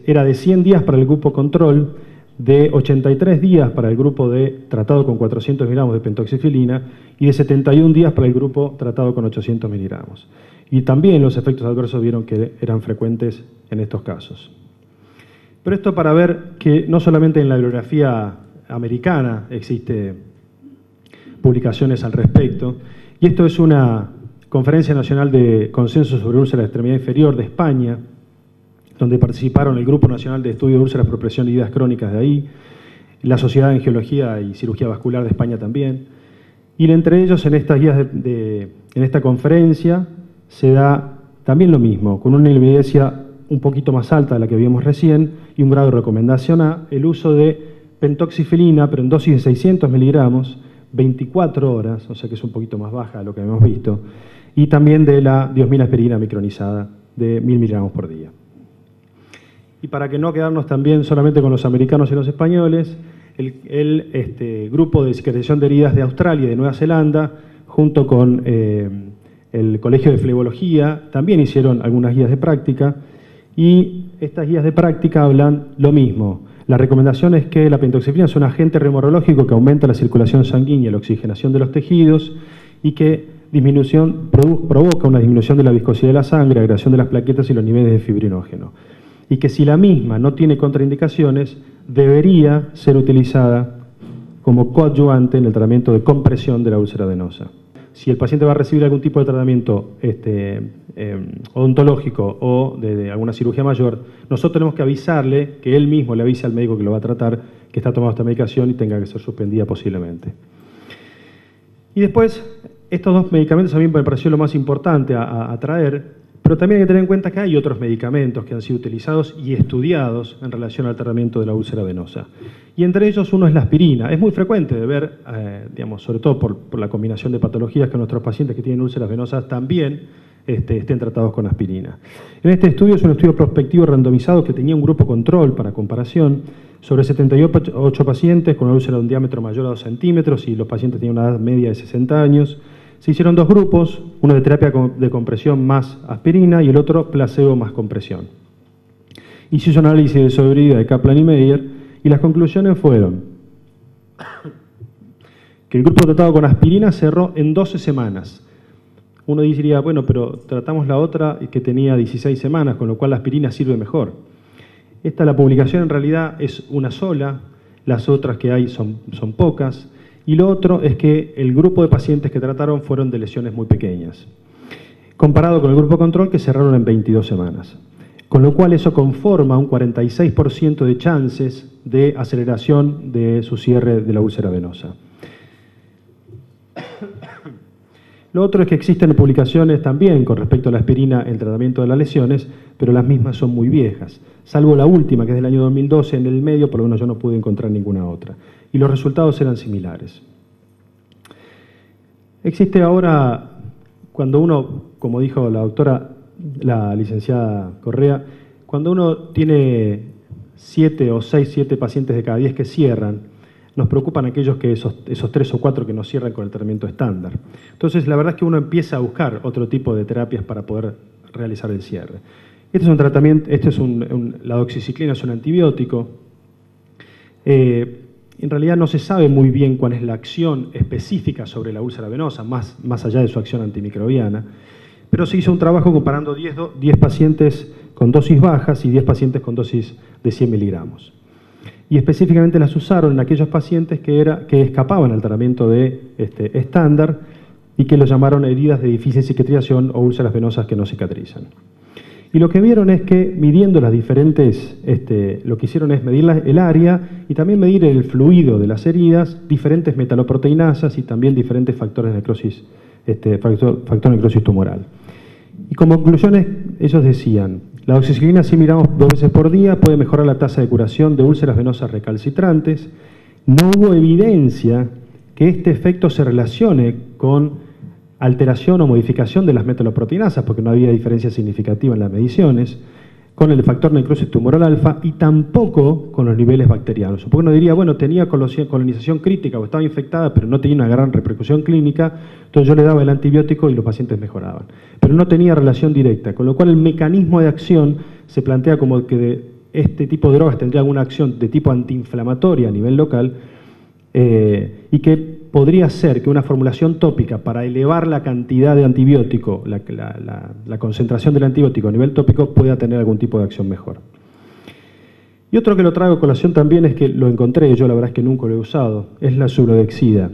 Era de 100 días para el grupo control, de 83 días para el grupo tratado con 400 miligramos de pentoxifilina y de 71 días para el grupo tratado con 800 miligramos. Y también los efectos adversos vieron que eran frecuentes en estos casos. Pero esto para ver que no solamente en la bibliografía americana existe publicaciones al respecto, y esto es una Conferencia Nacional de Consenso sobre Úlcera de Extremidad Inferior de España, donde participaron el Grupo Nacional de Estudio de Úlceras por Presión y Heridas Crónicas de ahí, la Sociedad de Angiología y Cirugía Vascular de España también, y entre ellos en estas guías en esta conferencia se da también lo mismo, con una evidencia un poquito más alta de la que vimos recién y un grado de recomendación A, el uso de pentoxifilina, pero en dosis de 600 miligramos, 24 horas, o sea que es un poquito más baja de lo que hemos visto, y también de la diosminasperina micronizada de 1000 miligramos por día. Y para que no quedarnos también solamente con los americanos y los españoles, el grupo de cicatrización de heridas de Australia y de Nueva Zelanda, junto con el Colegio de Flebología, también hicieron algunas guías de práctica, y estas guías de práctica hablan lo mismo. La recomendación es que la pentoxifilina es un agente reumatológico que aumenta la circulación sanguínea y la oxigenación de los tejidos y que provoca una disminución de la viscosidad de la sangre, agregación de las plaquetas y los niveles de fibrinógeno. Y que si la misma no tiene contraindicaciones, debería ser utilizada como coadyuvante en el tratamiento de compresión de la úlcera venosa. si el paciente va a recibir algún tipo de tratamiento odontológico o de alguna cirugía mayor, nosotros tenemos que avisarle, que él mismo le avise al médico que lo va a tratar, que está tomando esta medicación y tenga que ser suspendida posiblemente. Y después, estos dos medicamentos a mí me pareció lo más importante a traer, pero también hay que tener en cuenta que hay otros medicamentos que han sido utilizados y estudiados en relación al tratamiento de la úlcera venosa. Y entre ellos uno es la aspirina. Es muy frecuente de ver, digamos, sobre todo por la combinación de patologías, que nuestros pacientes que tienen úlceras venosas también estén tratados con aspirina. En este estudio es un estudio prospectivo randomizado que tenía un grupo control para comparación sobre 78 pacientes con una úlcera de un diámetro mayor a 2 centímetros y los pacientes tenían una edad media de 60 años. Se hicieron dos grupos, uno de terapia de compresión más aspirina y el otro placebo más compresión. Y se hizo un análisis de sobrevida de Kaplan y Meyer y las conclusiones fueron que el grupo tratado con aspirina cerró en 12 semanas. Uno diría, bueno, pero tratamos la otra que tenía 16 semanas, con lo cual la aspirina sirve mejor. La publicación en realidad es una sola, las otras que hay son pocas. Y lo otro es que el grupo de pacientes que trataron fueron de lesiones muy pequeñas, comparado con el grupo control que cerraron en 22 semanas. Con lo cual eso conforma un 46% de chances de aceleración de su cierre de la úlcera venosa. Lo otro es que existen publicaciones también con respecto a la aspirina en tratamiento de las lesiones, pero las mismas son muy viejas. Salvo la última, que es del año 2012, en el medio, por lo menos yo no pude encontrar ninguna otra. Y los resultados eran similares. Existe ahora, cuando uno, como dijo la doctora, la licenciada Correa, cuando uno tiene 7 pacientes de cada 10 que cierran, nos preocupan aquellos que esos 3 o 4 que no cierran con el tratamiento estándar. Entonces, la verdad es que uno empieza a buscar otro tipo de terapias para poder realizar el cierre. Este es un tratamiento, la doxiciclina es un antibiótico. En realidad no se sabe muy bien cuál es la acción específica sobre la úlcera venosa, más allá de su acción antimicrobiana, pero se hizo un trabajo comparando 10 pacientes con dosis bajas y 10 pacientes con dosis de 100 miligramos. Y específicamente las usaron en aquellos pacientes que escapaban al tratamiento de estándar y que lo llamaron heridas de difícil cicatrización o úlceras venosas que no cicatrizan. Y lo que vieron es que midiendo las diferentes, lo que hicieron es medir el área y también medir el fluido de las heridas, diferentes metaloproteinasas y también diferentes factores de necrosis, factor de necrosis tumoral. Y como conclusiones, ellos decían, la doxiciclina, si miramos 2 veces por día, puede mejorar la tasa de curación de úlceras venosas recalcitrantes. No hubo evidencia que este efecto se relacione con alteración o modificación de las metaloproteinasas, porque no había diferencia significativa en las mediciones, con el factor necrosis tumoral alfa y tampoco con los niveles bacterianos. Porque uno diría, bueno, tenía colonización crítica o estaba infectada, pero no tenía una gran repercusión clínica, entonces yo le daba el antibiótico y los pacientes mejoraban. Pero no tenía relación directa, con lo cual el mecanismo de acción se plantea como que este tipo de drogas tendría alguna acción de tipo antiinflamatoria a nivel local y que podría ser que una formulación tópica para elevar la cantidad de antibiótico, la concentración del antibiótico a nivel tópico pueda tener algún tipo de acción mejor. Y otro que lo traigo a colación también es que lo encontré, yo la verdad es que nunca lo he usado, es la surodexida.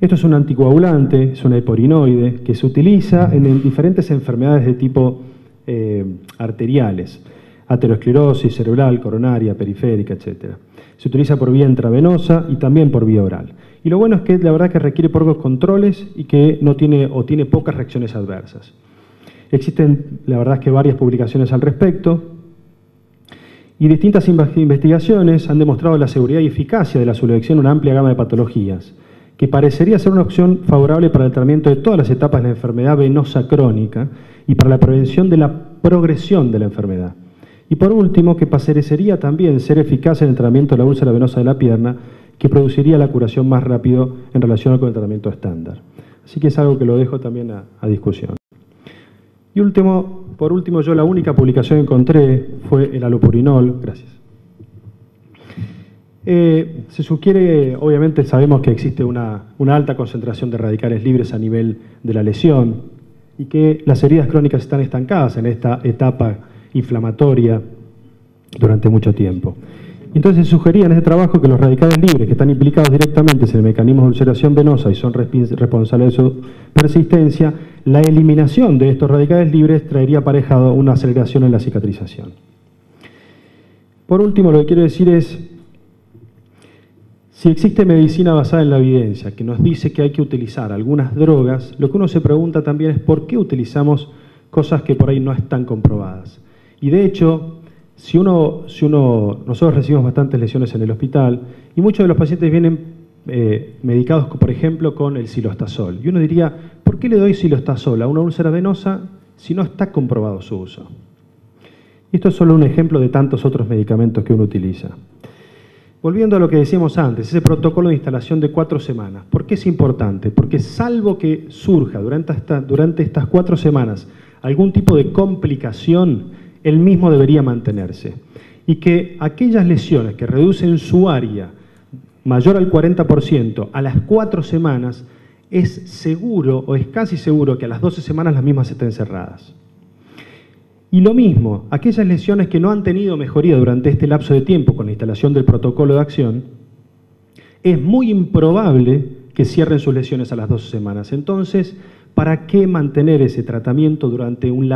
Esto es un anticoagulante, es una heparinoide que se utiliza en diferentes enfermedades de tipo arteriales, aterosclerosis cerebral, coronaria, periférica, etc. Se utiliza por vía intravenosa y también por vía oral. Y lo bueno es que la verdad que requiere pocos controles y que no tiene o tiene pocas reacciones adversas. Existen, la verdad es que varias publicaciones al respecto y distintas investigaciones han demostrado la seguridad y eficacia de la surodexida en una amplia gama de patologías, que parecería ser una opción favorable para el tratamiento de todas las etapas de la enfermedad venosa crónica y para la prevención de la progresión de la enfermedad. Y por último, que parecería también ser eficaz en el tratamiento de la úlcera venosa de la pierna, que produciría la curación más rápido en relación con el tratamiento estándar. Así que es algo que lo dejo también a discusión. Y por último, yo la única publicación que encontré fue el alopurinol. Gracias. Se sugiere, obviamente sabemos que existe una alta concentración de radicales libres a nivel de la lesión y que las heridas crónicas están estancadas en esta etapa inflamatoria durante mucho tiempo. Entonces sugería en este trabajo que los radicales libres que están implicados directamente en el mecanismo de ulceración venosa y son responsables de su persistencia, la eliminación de estos radicales libres traería aparejado una aceleración en la cicatrización. Por último, lo que quiero decir es, si existe medicina basada en la evidencia que nos dice que hay que utilizar algunas drogas, lo que uno se pregunta también es por qué utilizamos cosas que por ahí no están comprobadas. Y de hecho, nosotros recibimos bastantes lesiones en el hospital y muchos de los pacientes vienen medicados, por ejemplo, con el cilostazol. Y uno diría, ¿por qué le doy cilostazol a una úlcera venosa si no está comprobado su uso? Y esto es solo un ejemplo de tantos otros medicamentos que uno utiliza. Volviendo a lo que decíamos antes, ese protocolo de instalación de 4 semanas. ¿Por qué es importante? Porque salvo que surja durante estas 4 semanas algún tipo de complicación, el mismo debería mantenerse. Y que aquellas lesiones que reducen su área mayor al 40% a las 4 semanas, es seguro o es casi seguro que a las 12 semanas las mismas estén cerradas. Y lo mismo, aquellas lesiones que no han tenido mejoría durante este lapso de tiempo con la instalación del protocolo de acción, es muy improbable que cierren sus lesiones a las 12 semanas. Entonces, ¿para qué mantener ese tratamiento durante un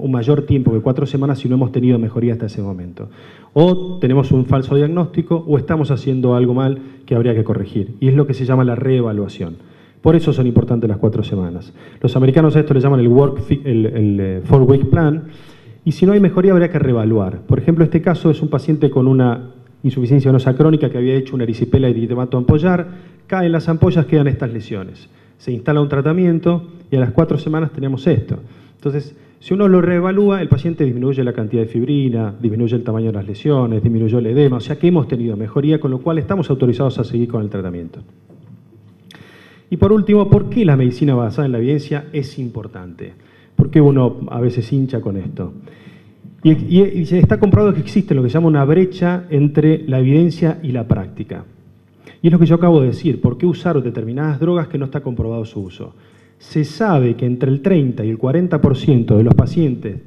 mayor tiempo que 4 semanas si no hemos tenido mejoría hasta ese momento? O tenemos un falso diagnóstico o estamos haciendo algo mal que habría que corregir. Y es lo que se llama la reevaluación. Por eso son importantes las 4 semanas. Los americanos a esto le llaman el 4-week plan. Y si no hay mejoría habría que reevaluar. Por ejemplo, este caso es un paciente con una insuficiencia venosa crónica que había hecho una erisipela y eritemato ampollar. Caen las ampollas, quedan estas lesiones. Se instala un tratamiento y a las 4 semanas tenemos esto. Entonces, si uno lo reevalúa, el paciente disminuye la cantidad de fibrina, disminuye el tamaño de las lesiones, disminuye el edema, o sea que hemos tenido mejoría, con lo cual estamos autorizados a seguir con el tratamiento. Y por último, ¿por qué la medicina basada en la evidencia es importante? ¿Por qué uno a veces hincha con esto? Y se está comprobado que existe lo que se llama una brecha entre la evidencia y la práctica. Y es lo que yo acabo de decir, ¿por qué usar determinadas drogas que no está comprobado su uso? Se sabe que entre el 30 y el 40% de los pacientes,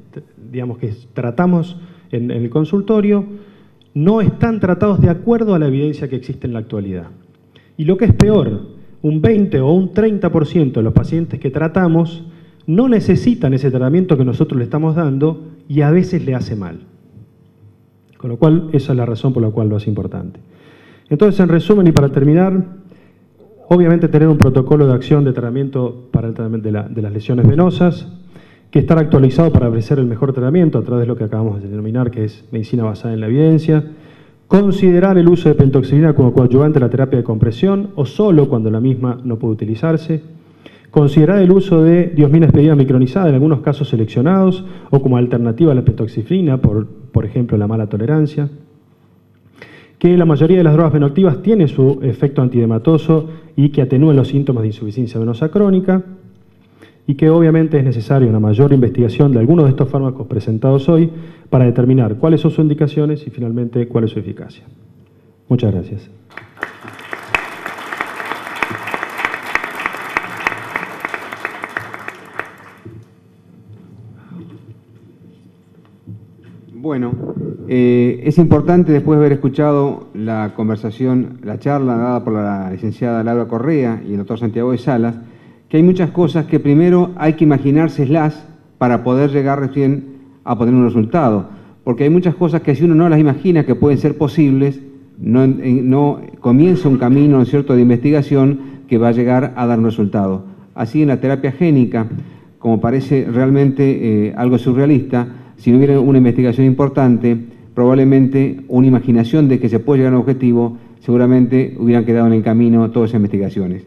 digamos, que tratamos en el consultorio, no están tratados de acuerdo a la evidencia que existe en la actualidad. Y lo que es peor, un 20 o un 30% de los pacientes que tratamos no necesitan ese tratamiento que nosotros le estamos dando y a veces le hace mal. Con lo cual, esa es la razón por la cual lo hace importante. Entonces, en resumen y para terminar, obviamente tener un protocolo de acción de tratamiento para el tratamiento de las lesiones venosas, que estar actualizado para ofrecer el mejor tratamiento a través de lo que acabamos de denominar, que es medicina basada en la evidencia, considerar el uso de pentoxifilina como coadyuvante a la terapia de compresión o solo cuando la misma no puede utilizarse, considerar el uso de diosmina expedida micronizada en algunos casos seleccionados o como alternativa a la pentoxifilina, por ejemplo, la mala tolerancia, que la mayoría de las drogas venoactivas tiene su efecto antidematoso y que atenúan los síntomas de insuficiencia venosa crónica, y que obviamente es necesaria una mayor investigación de algunos de estos fármacos presentados hoy para determinar cuáles son sus indicaciones y finalmente cuál es su eficacia. Muchas gracias. Bueno, es importante, después de haber escuchado la conversación, la charla dada por la licenciada Laura Correa y el doctor Santiago de Salas, que hay muchas cosas que primero hay que imaginárselas para poder llegar recién a poner un resultado. Porque hay muchas cosas que si uno no las imagina que pueden ser posibles, no comienza un camino, ¿no es cierto?, de investigación que va a llegar a dar un resultado. Así en la terapia génica, como parece realmente algo surrealista, si no hubiera una investigación importante, probablemente una imaginación de que se puede llegar a un objetivo, seguramente hubieran quedado en el camino todas esas investigaciones.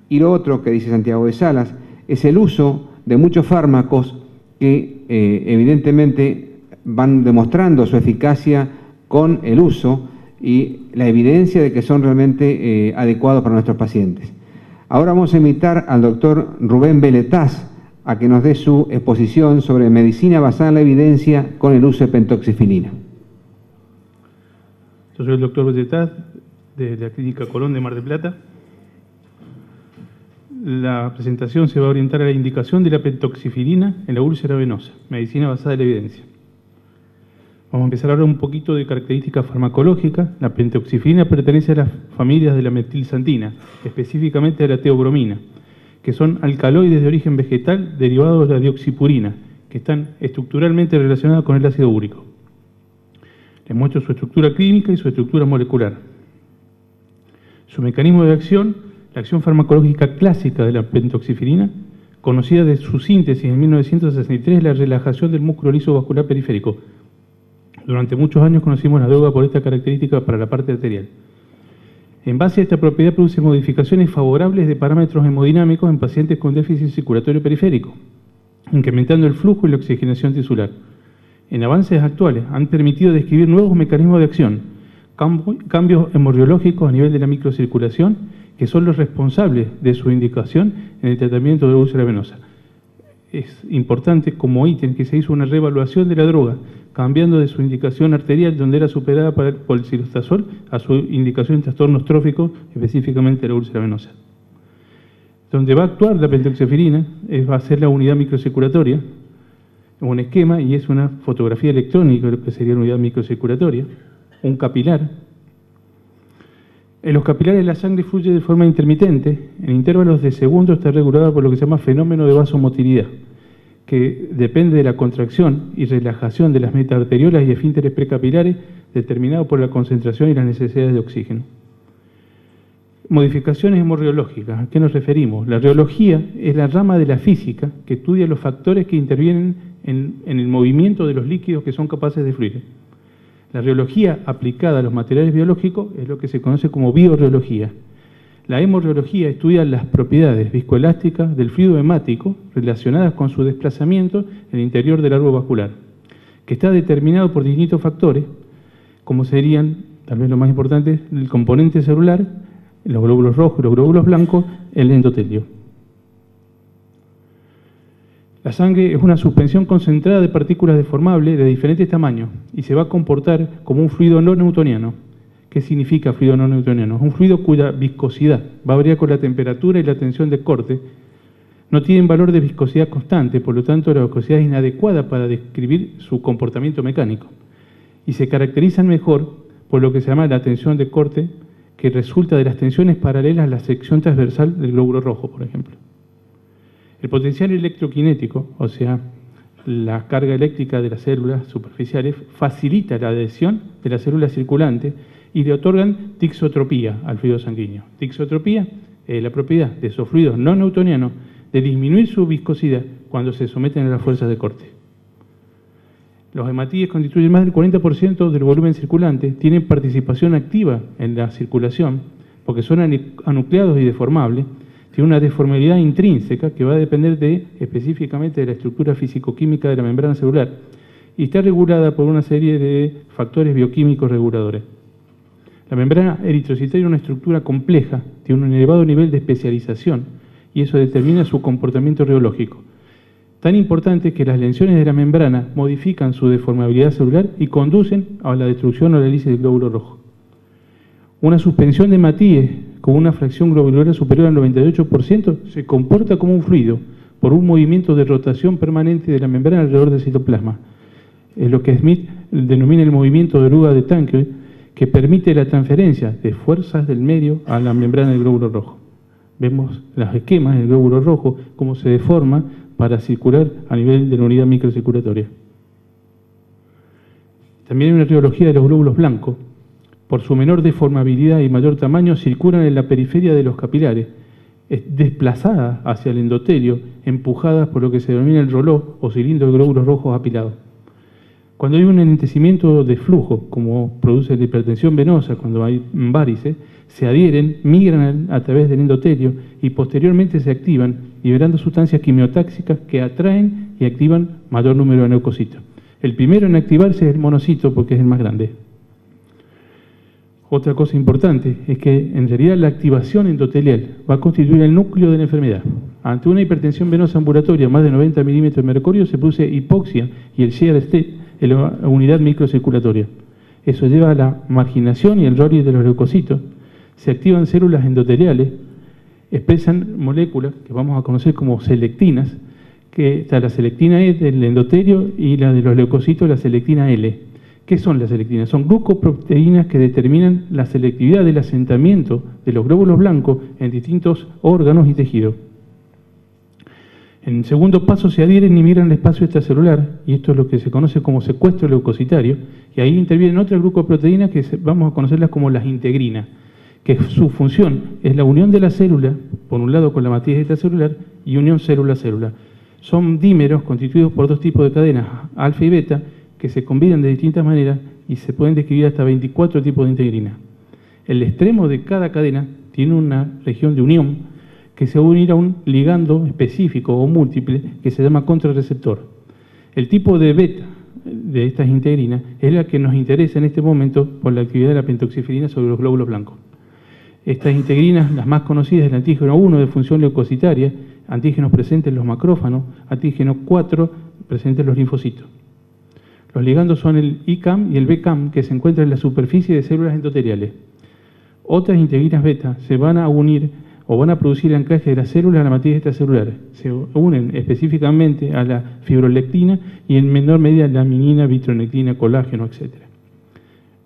Y lo otro que dice Santiago de Salas es el uso de muchos fármacos que evidentemente van demostrando su eficacia con el uso y la evidencia de que son realmente adecuados para nuestros pacientes. Ahora vamos a invitar al doctor Rubén Beletaz a que nos dé su exposición sobre medicina basada en la evidencia con el uso de pentoxifilina. Yo soy el doctor Beletaz, de la Clínica Colón de Mar del Plata. La presentación se va a orientar a la indicación de la pentoxifilina en la úlcera venosa, medicina basada en la evidencia. Vamos a empezar ahora un poquito de características farmacológicas. La pentoxifirina pertenece a las familias de la metilsantina, específicamente a la teobromina, que son alcaloides de origen vegetal derivados de la dioxipurina, que están estructuralmente relacionados con el ácido úrico. Les muestro su estructura clínica y su estructura molecular. Su mecanismo de acción, la acción farmacológica clásica de la pentoxifirina, conocida de su síntesis en 1963, es la relajación del músculo liso vascular periférico. Durante muchos años conocimos la droga por esta característica para la parte arterial. En base a esta propiedad produce modificaciones favorables de parámetros hemodinámicos en pacientes con déficit circulatorio periférico, incrementando el flujo y la oxigenación tisular. En avances actuales han permitido describir nuevos mecanismos de acción, cambios hemorreológicos a nivel de la microcirculación, que son los responsables de su indicación en el tratamiento de la úlcera venosa. Es importante como ítem que se hizo una reevaluación de la droga, cambiando de su indicación arterial, donde era superada por el silostazol, a su indicación en trastornos tróficos, específicamente la úlcera venosa. Donde va a actuar la pentoxifirina va a ser la unidad microcirculatoria, un esquema, y es una fotografía electrónica de lo que sería la unidad microcirculatoria, un capilar. En los capilares la sangre fluye de forma intermitente, en intervalos de segundos está regulada por lo que se llama fenómeno de vasomotilidad, que depende de la contracción y relajación de las metaarteriolas y esfínteres precapilares, determinado por la concentración y las necesidades de oxígeno. Modificaciones hemorreológicas, ¿a qué nos referimos? La reología es la rama de la física que estudia los factores que intervienen en el movimiento de los líquidos que son capaces de fluir. La reología aplicada a los materiales biológicos es lo que se conoce como bioreología. La hemorreología estudia las propiedades viscoelásticas del fluido hemático relacionadas con su desplazamiento en el interior del árbol vascular, que está determinado por distintos factores, como serían, tal vez lo más importante, el componente celular, los glóbulos rojos y los glóbulos blancos, el endotelio. La sangre es una suspensión concentrada de partículas deformables de diferentes tamaños y se va a comportar como un fluido no newtoniano. ¿Qué significa fluido no newtoniano? Es un fluido cuya viscosidad va a variar con la temperatura y la tensión de corte. No tienen valor de viscosidad constante, por lo tanto la viscosidad es inadecuada para describir su comportamiento mecánico. Y se caracterizan mejor por lo que se llama la tensión de corte, que resulta de las tensiones paralelas a la sección transversal del glóbulo rojo, por ejemplo. El potencial electroquinético, o sea, la carga eléctrica de las células superficiales, facilita la adhesión de las células circulantes y le otorgan tixotropía al fluido sanguíneo. Tixotropía es la propiedad de esos fluidos no newtonianos de disminuir su viscosidad cuando se someten a las fuerzas de corte. Los hematíes constituyen más del 40% del volumen circulante, tienen participación activa en la circulación, porque son anucleados y deformables, tiene una deformabilidad intrínseca que va a depender específicamente de la estructura físico-química de la membrana celular y está regulada por una serie de factores bioquímicos reguladores. La membrana eritrocitaria es una estructura compleja, tiene un elevado nivel de especialización y eso determina su comportamiento reológico. Tan importante que las lesiones de la membrana modifican su deformabilidad celular y conducen a la destrucción o la lisis del glóbulo rojo. Una suspensión de hematíes con una fracción globular superior al 98% se comporta como un fluido por un movimiento de rotación permanente de la membrana alrededor del citoplasma. Es lo que Smith denomina el movimiento de oruga de tanque, que permite la transferencia de fuerzas del medio a la membrana del glóbulo rojo. Vemos los esquemas del glóbulo rojo, cómo se deforma para circular a nivel de la unidad microcirculatoria. También hay una reología de los glóbulos blancos. Por su menor deformabilidad y mayor tamaño, circulan en la periferia de los capilares, desplazadas hacia el endotelio, empujadas por lo que se denomina el roló o cilindro de glóbulos rojos apilados. Cuando hay un enlentecimiento de flujo, como produce la hipertensión venosa, cuando hay varices, se adhieren, migran a través del endotelio y posteriormente se activan, liberando sustancias quimiotáxicas que atraen y activan mayor número de leucocitos. El primero en activarse es el monocito porque es el más grande. Otra cosa importante es que en realidad la activación endotelial va a constituir el núcleo de la enfermedad. Ante una hipertensión venosa ambulatoria más de 90 milímetros de mercurio se produce hipoxia y el shear state en la unidad microcirculatoria. Eso lleva a la marginación y el RORI de los leucocitos. Se activan células endoteliales, expresan moléculas que vamos a conocer como selectinas, que está la selectina E del endotelio y la de los leucocitos, la selectina L, ¿Qué son las selectinas? Son glucoproteínas que determinan la selectividad del asentamiento de los glóbulos blancos en distintos órganos y tejidos. En segundo paso se adhieren y migran al espacio extracelular, y esto es lo que se conoce como secuestro leucocitario, y ahí intervienen otras glucoproteínas que vamos a conocerlas como las integrinas, que su función es la unión de la célula, por un lado con la matriz extracelular, y unión célula-célula. Son dímeros constituidos por dos tipos de cadenas, alfa y beta, que se combinan de distintas maneras y se pueden describir hasta 24 tipos de integrinas. El extremo de cada cadena tiene una región de unión que se va a unir a un ligando específico o múltiple que se llama contrarreceptor. El tipo de beta de estas integrinas es la que nos interesa en este momento por la actividad de la pentoxifilina sobre los glóbulos blancos. Estas integrinas, las más conocidas, el antígeno 1 de función leucocitaria, antígenos presentes en los macrófagos, antígeno 4 presentes en los linfocitos. Los ligandos son el ICAM y el BCAM, que se encuentran en la superficie de células endoteliales. Otras integrinas beta se van a unir o van a producir el anclaje de las células a la matriz extracelular. Se unen específicamente a la fibrolectina y en menor medida a la minina, vitronectina, colágeno, etc.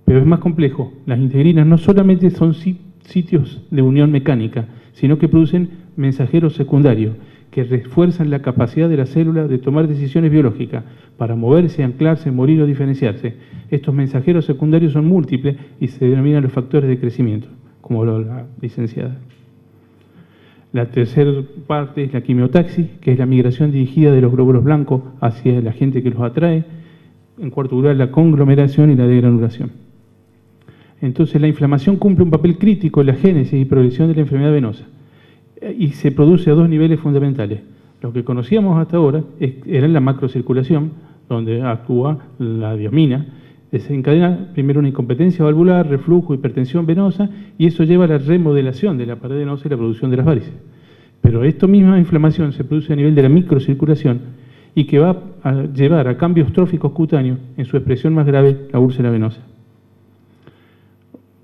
Pero es más complejo. Las integrinas no solamente son sitios de unión mecánica, sino que producen mensajeros secundarios que refuerzan la capacidad de la célula de tomar decisiones biológicas para moverse, anclarse, morir o diferenciarse. Estos mensajeros secundarios son múltiples y se denominan los factores de crecimiento, como la licenciada. La tercera parte es la quimiotaxis, que es la migración dirigida de los glóbulos blancos hacia el agente que los atrae. En cuarto lugar, la conglomeración y la degranulación. Entonces, la inflamación cumple un papel crítico en la génesis y progresión de la enfermedad venosa. Y se produce a dos niveles fundamentales. Lo que conocíamos hasta ahora era la macrocirculación, donde actúa la diosmina, desencadena primero una incompetencia valvular, reflujo, hipertensión venosa, y eso lleva a la remodelación de la pared venosa y la producción de las varices. Pero esta misma inflamación se produce a nivel de la microcirculación y que va a llevar a cambios tróficos cutáneos, en su expresión más grave, la úlcera venosa.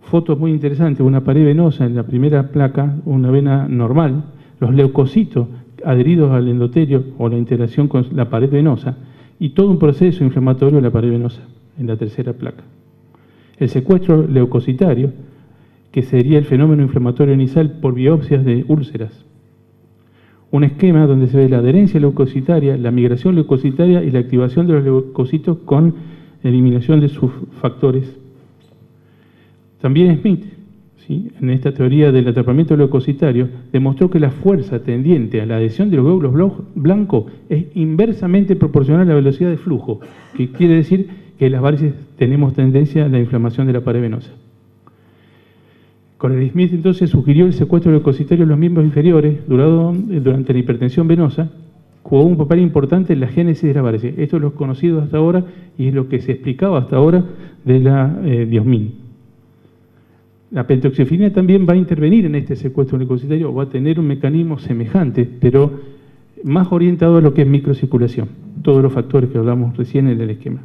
Fotos muy interesantes, una pared venosa en la primera placa, una vena normal, los leucocitos adheridos al endotelio o la interacción con la pared venosa y todo un proceso inflamatorio en la pared venosa, en la tercera placa. El secuestro leucocitario, que sería el fenómeno inflamatorio inicial por biopsias de úlceras. Un esquema donde se ve la adherencia leucocitaria, la migración leucocitaria y la activación de los leucocitos con eliminación de sus factores. También Smith, ¿sí?, en esta teoría del atrapamiento leucocitario, demostró que la fuerza tendiente a la adhesión de los glóbulos blancos es inversamente proporcional a la velocidad de flujo, que quiere decir que las varices tenemos tendencia a la inflamación de la pared venosa. Con el Smith entonces sugirió el secuestro leucocitario en los miembros inferiores durante la hipertensión venosa, jugó un papel importante en la génesis de la varices. Esto es lo conocido hasta ahora y es lo que se explicaba hasta ahora de la diosmina. La pentoxifilina también va a intervenir en este secuestro leucocitario, va a tener un mecanismo semejante, pero más orientado a lo que es microcirculación, todos los factores que hablamos recién en el esquema.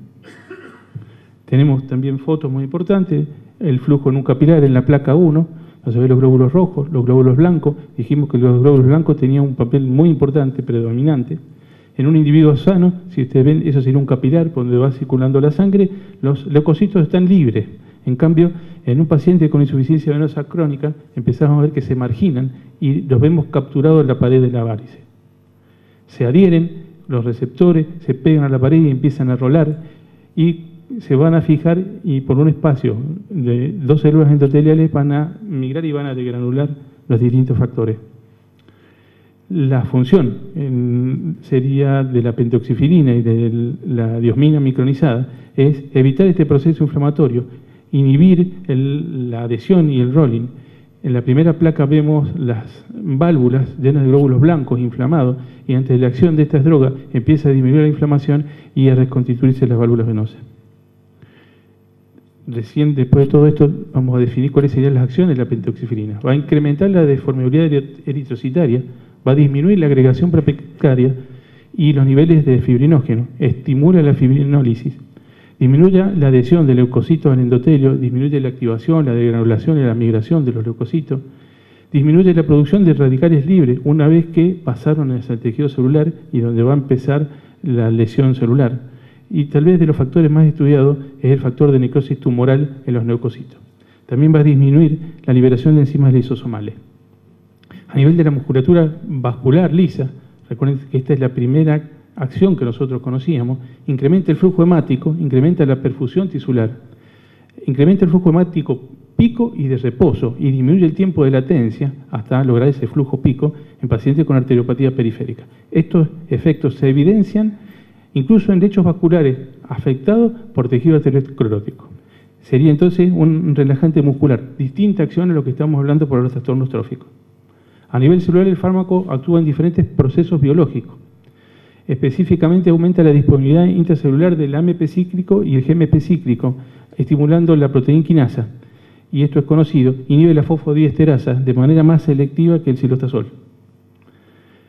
Tenemos también fotos muy importantes, el flujo en un capilar en la placa 1, donde se ven los glóbulos rojos, los glóbulos blancos. Dijimos que los glóbulos blancos tenían un papel muy importante, predominante. En un individuo sano, si ustedes ven, eso sería un capilar por donde va circulando la sangre, los leucocitos están libres. En cambio, en un paciente con insuficiencia venosa crónica, empezamos a ver que se marginan y los vemos capturados en la pared de la varice. Se adhieren, los receptores se pegan a la pared y empiezan a rolar y se van a fijar y por un espacio de dos células endoteliales van a migrar y van a degranular los distintos factores. La función sería de la pentoxifilina y de la diosmina micronizada es evitar este proceso inflamatorio, inhibir la adhesión y el rolling. En la primera placa vemos las válvulas llenas de glóbulos blancos inflamados y ante la acción de estas drogas empieza a disminuir la inflamación y a reconstituirse las válvulas venosas. Recién después de todo esto vamos a definir cuáles serían las acciones de la pentoxifilina. Va a incrementar la deformabilidad eritrocitaria, va a disminuir la agregación precaria y los niveles de fibrinógeno, estimula la fibrinólisis, disminuye la adhesión de leucocitos al endotelio, disminuye la activación, la degranulación y la migración de los leucocitos, disminuye la producción de radicales libres una vez que pasaron hacia el tejido celular y donde va a empezar la lesión celular. y tal vez de los factores más estudiados es el factor de necrosis tumoral en los leucocitos. También va a disminuir la liberación de enzimas lisosomales. A nivel de la musculatura vascular lisa, recuerden que esta es la primera acción que nosotros conocíamos, incrementa el flujo hemático, incrementa la perfusión tisular, incrementa el flujo hemático pico y de reposo y disminuye el tiempo de latencia hasta lograr ese flujo pico en pacientes con arteriopatía periférica. Estos efectos se evidencian incluso en lechos vasculares afectados por tejido aterosclerótico. Sería entonces un relajante muscular, distinta acción a lo que estamos hablando por los trastornos tróficos. A nivel celular, el fármaco actúa en diferentes procesos biológicos. Específicamente aumenta la disponibilidad intracelular del AMP cíclico y el GMP cíclico, estimulando la proteína quinasa, y esto es conocido, inhibe la fosfodiesterasa de manera más selectiva que el cilostazol.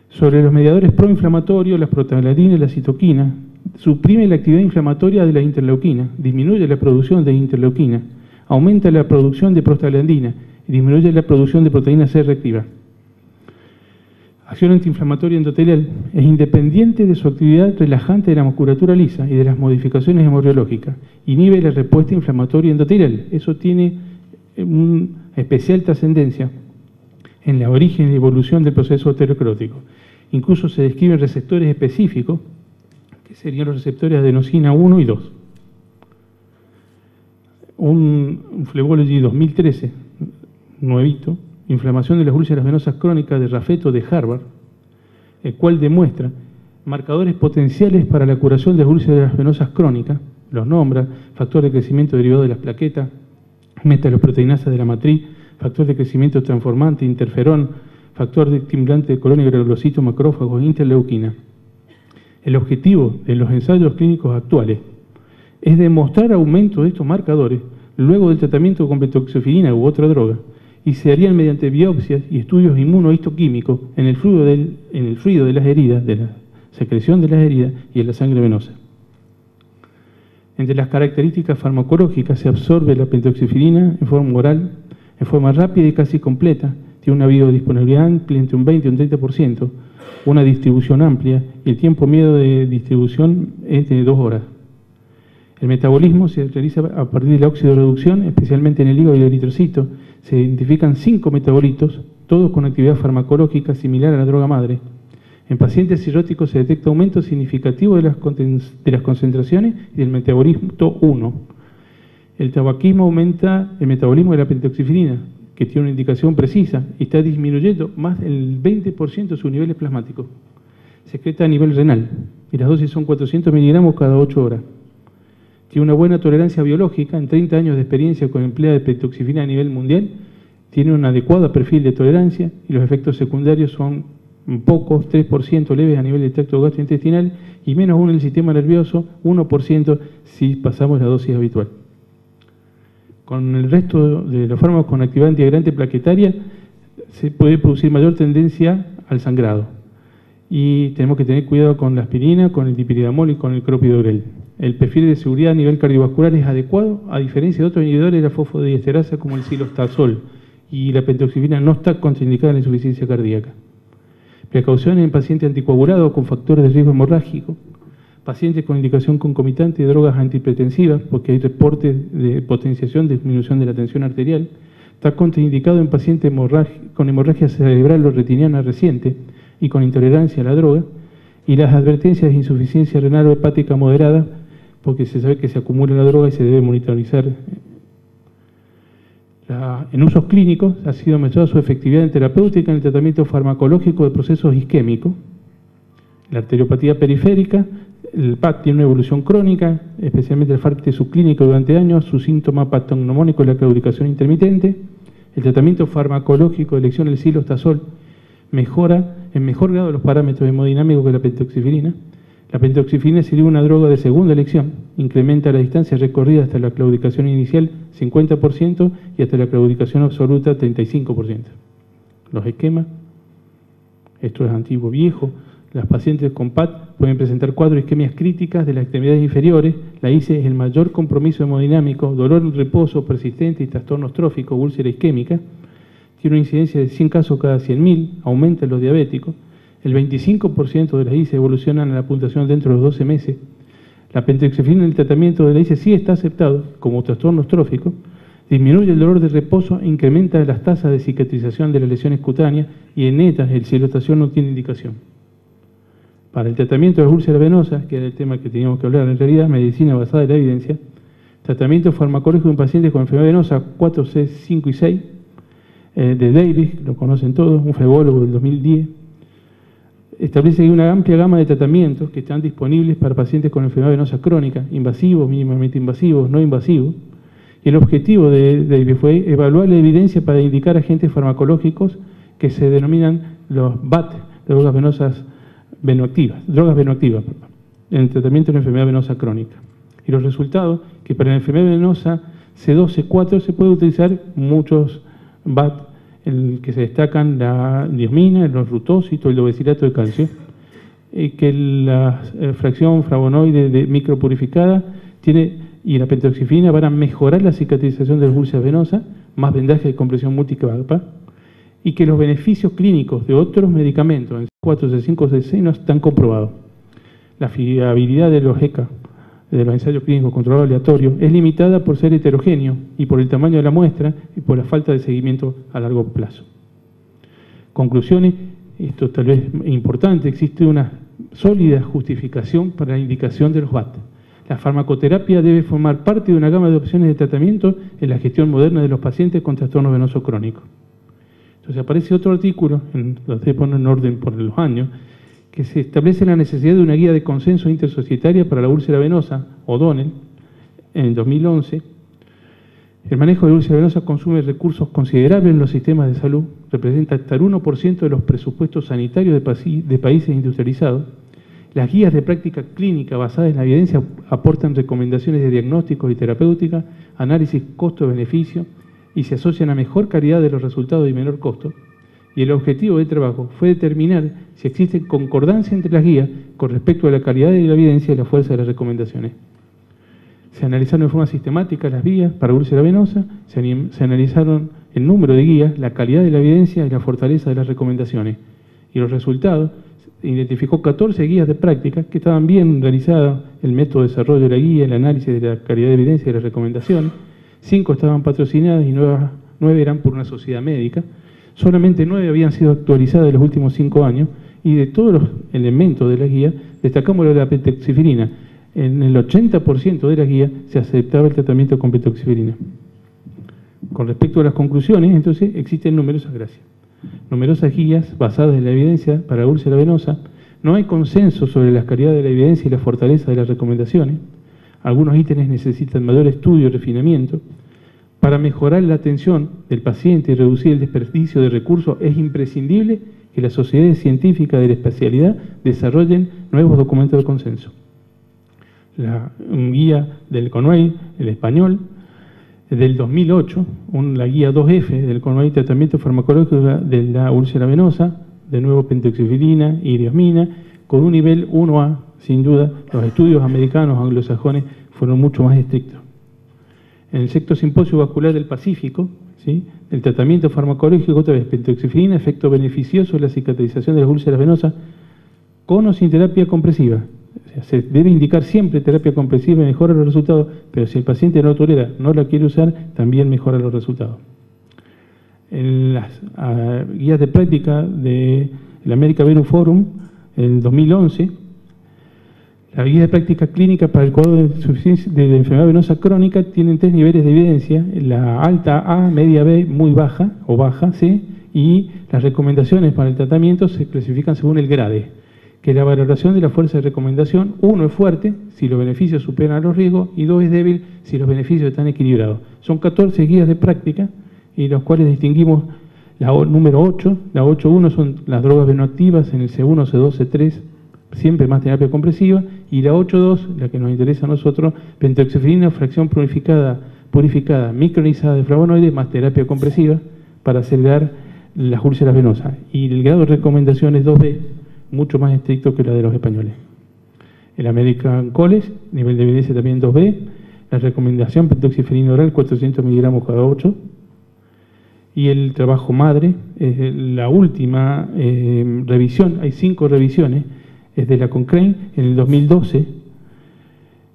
Sobre los mediadores proinflamatorios, las prostaglandinas y la citoquina, suprime la actividad inflamatoria de la interleuquina, disminuye la producción de interleuquina, aumenta la producción de prostaglandina y disminuye la producción de proteína C reactiva. Acción antiinflamatoria endotelial es independiente de su actividad relajante de la musculatura lisa y de las modificaciones hemorreológicas. Inhibe la respuesta inflamatoria endotelial. Eso tiene una especial trascendencia en la origen y evolución del proceso aterosclerótico. Incluso se describen receptores específicos, que serían los receptores adenosina 1 y 2. Un Flebology 2013, nuevito, inflamación de las úlceras venosas crónicas de Raffetto de Harvard, el cual demuestra marcadores potenciales para la curación de las úlceras venosas crónicas, los nombra, factor de crecimiento derivado de las plaquetas, metaloproteinasa de la matriz, factor de crecimiento transformante, interferón, factor de estimulante de colonia, granulocitos, macrófagos, interleuquina. El objetivo de los ensayos clínicos actuales es demostrar aumento de estos marcadores luego del tratamiento con betoxofilina u otra droga, y se harían mediante biopsias y estudios inmunohistoquímicos en el fluido de las heridas, de la secreción de las heridas y en la sangre venosa. Entre las características farmacológicas se absorbe la pentoxifilina en forma oral, en forma rápida y casi completa, tiene una biodisponibilidad amplia entre un 20 y un 30%, una distribución amplia y el tiempo medio de distribución es de 2 horas. El metabolismo se realiza a partir de la oxidorreducción, especialmente en el hígado y el eritrocito. Se identifican 5 metabolitos, todos con actividad farmacológica similar a la droga madre. En pacientes cirróticos se detecta aumento significativo de las concentraciones y del metabolismo 1. El tabaquismo aumenta el metabolismo de la pentoxifilina, que tiene una indicación precisa y está disminuyendo más del 20% sus niveles plasmáticos. Se excreta a nivel renal y las dosis son 400 miligramos cada 8 horas. Tiene una buena tolerancia biológica, en 30 años de experiencia con empleo de pentoxifilina a nivel mundial, tiene un adecuado perfil de tolerancia y los efectos secundarios son pocos, 3% leves a nivel del tracto gastrointestinal y menos aún en el sistema nervioso, 1% si pasamos la dosis habitual. Con el resto de los fármacos con actividad antiagrante plaquetaria se puede producir mayor tendencia al sangrado. Y tenemos que tener cuidado con la aspirina, con el dipyridamol y con el clopidogrel. El perfil de seguridad a nivel cardiovascular es adecuado, a diferencia de otros inhibidores de la fosfodiesterasa como el cilostazol, y la pentoxifilina no está contraindicada en la insuficiencia cardíaca. Precauciones en pacientes anticoagulados con factores de riesgo hemorrágico, pacientes con indicación concomitante de drogas antihipertensivas, porque hay reportes de potenciación, disminución de la tensión arterial. Está contraindicado en pacientes con hemorragia cerebral o retiniana reciente y con intolerancia a la droga, y las advertencias de insuficiencia renal o hepática moderada, porque se sabe que se acumula la droga y se debe monitorizar. En usos clínicos ha sido demostrada su efectividad en terapéutica en el tratamiento farmacológico de procesos isquémicos. La arteriopatía periférica, el PAT tiene una evolución crónica, especialmente el FART subclínico durante años, su síntoma patognomónico es la claudicación intermitente. El tratamiento farmacológico de elección del cilostazol mejora en mejor grado los parámetros hemodinámicos que la pentoxifilina. La pentoxifilina sería una droga de segunda elección, incrementa la distancia recorrida hasta la claudicación inicial 50% y hasta la claudicación absoluta 35%. Los esquemas, esto es antiguo viejo, las pacientes con PAT pueden presentar 4 isquemias críticas de las extremidades inferiores, la ICE es el mayor compromiso hemodinámico, dolor en reposo persistente y trastornos tróficos, úlcera isquémica, tiene una incidencia de 100 casos cada 100.000, aumenta en los diabéticos, el 25% de las ICE evolucionan a la puntuación dentro de los 12 meses, La pentoxifenina en el tratamiento de la ICE sí está aceptado como trastorno trófico, disminuye el dolor de reposo e incrementa las tasas de cicatrización de las lesiones cutáneas y en ETA el cilotación no tiene indicación. Para el tratamiento de las úlceras venosas, que era el tema que teníamos que hablar en realidad, medicina basada en la evidencia, tratamiento farmacológico en pacientes con enfermedad venosa 4, 6, 5 y 6, de Davis, lo conocen todos, un flebólogo del 2010, establece que hay una amplia gama de tratamientos que están disponibles para pacientes con enfermedad venosa crónica, invasivos, mínimamente invasivos, no invasivos, y el objetivo de Davis fue evaluar la evidencia para indicar agentes farmacológicos que se denominan los BAT, drogas venoactivas, en el tratamiento de la enfermedad venosa crónica. Y los resultados, que para la enfermedad venosa C2, C4 se puede utilizar muchos BAT, el que se destacan la diosmina, el rutósito, el obesilato de calcio, que la fracción flavonoide de micropurificada y la pentoxifenina van a mejorar la cicatrización de las úlceras venosas, más vendaje de compresión multicapa, y que los beneficios clínicos de otros medicamentos, en C4, C5, C6, no están comprobados. La fiabilidad de los ECA, de los ensayos clínicos controlados aleatorios, es limitada por ser heterogéneo y por el tamaño de la muestra y por la falta de seguimiento a largo plazo. Conclusiones, esto tal vez es importante, existe una sólida justificación para la indicación de los BAT. La farmacoterapia debe formar parte de una gama de opciones de tratamiento en la gestión moderna de los pacientes con trastornos venosos crónicos. Entonces aparece otro artículo, lo estoy poniendo en orden por los años, que se establece la necesidad de una guía de consenso intersocietaria para la úlcera venosa, O'Donnell, en el 2011. El manejo de úlcera venosa consume recursos considerables en los sistemas de salud, representa hasta el 1% de los presupuestos sanitarios de países industrializados. Las guías de práctica clínica basadas en la evidencia aportan recomendaciones de diagnósticos y terapéutica, análisis costo-beneficio y se asocian a mejor calidad de los resultados y menor costo. Y el objetivo del trabajo fue determinar si existe concordancia entre las guías con respecto a la calidad de la evidencia y la fuerza de las recomendaciones. Se analizaron de forma sistemática las guías para úlcera venosa, se analizaron el número de guías, la calidad de la evidencia y la fortaleza de las recomendaciones. Y los resultados, identificó 14 guías de práctica que estaban bien realizadas, el método de desarrollo de la guía, el análisis de la calidad de evidencia y las recomendaciones. 5 estaban patrocinadas y 9 eran por una sociedad médica. Solamente 9 habían sido actualizadas en los últimos 5 años y de todos los elementos de la guía destacamos lo de la pentoxifenina. En el 80% de la guía se aceptaba el tratamiento con pentoxifenina. Con respecto a las conclusiones, entonces existen numerosas guías basadas en la evidencia para la úlcera venosa. No hay consenso sobre la calidad de la evidencia y la fortaleza de las recomendaciones. Algunos ítems necesitan mayor estudio y refinamiento. Para mejorar la atención del paciente y reducir el desperdicio de recursos, es imprescindible que las sociedades científicas de la especialidad desarrollen nuevos documentos de consenso. La guía del CONUEI, el español, del 2008, la guía 2F del CONUEI, tratamiento farmacológico de la úlcera venosa, de nuevo pentoxifenina y diosmina, con un nivel 1A, sin duda. Los estudios americanos anglosajones fueron mucho más estrictos. En el sexto simposio vascular del Pacífico, ¿sí?, el tratamiento farmacológico, otra vez pentoxifenina, efecto beneficioso en la cicatrización de las úlceras venosas, con o sin terapia compresiva. O sea, se debe indicar siempre terapia compresiva y mejora los resultados, pero si el paciente no tolera, no la quiere usar, también mejora los resultados. En las guías de práctica del American Venous Forum, en 2011, la guía de práctica clínica para el cuadro de enfermedad venosa crónica tienen 3 niveles de evidencia: la alta A, media B, muy baja o baja C, y las recomendaciones para el tratamiento se clasifican según el grade, que la valoración de la fuerza de recomendación, 1 es fuerte si los beneficios superan los riesgos y 2 es débil si los beneficios están equilibrados. Son 14 guías de práctica y los cuales distinguimos la número 8, la 8.1 son las drogas venoactivas en el C1, C2, C3, siempre más terapia compresiva, y la 8.2, la que nos interesa a nosotros, pentoxifenina, fracción purificada, micronizada de flavonoides, más terapia compresiva para acelerar las úlceras venosas. Y el grado de recomendación es 2B, mucho más estricto que la de los españoles. El American College, nivel de evidencia también 2B, la recomendación pentoxifenina oral 400 miligramos cada 8, y el trabajo madre, la última revisión, hay 5 revisiones, es de la Cochrane en el 2012,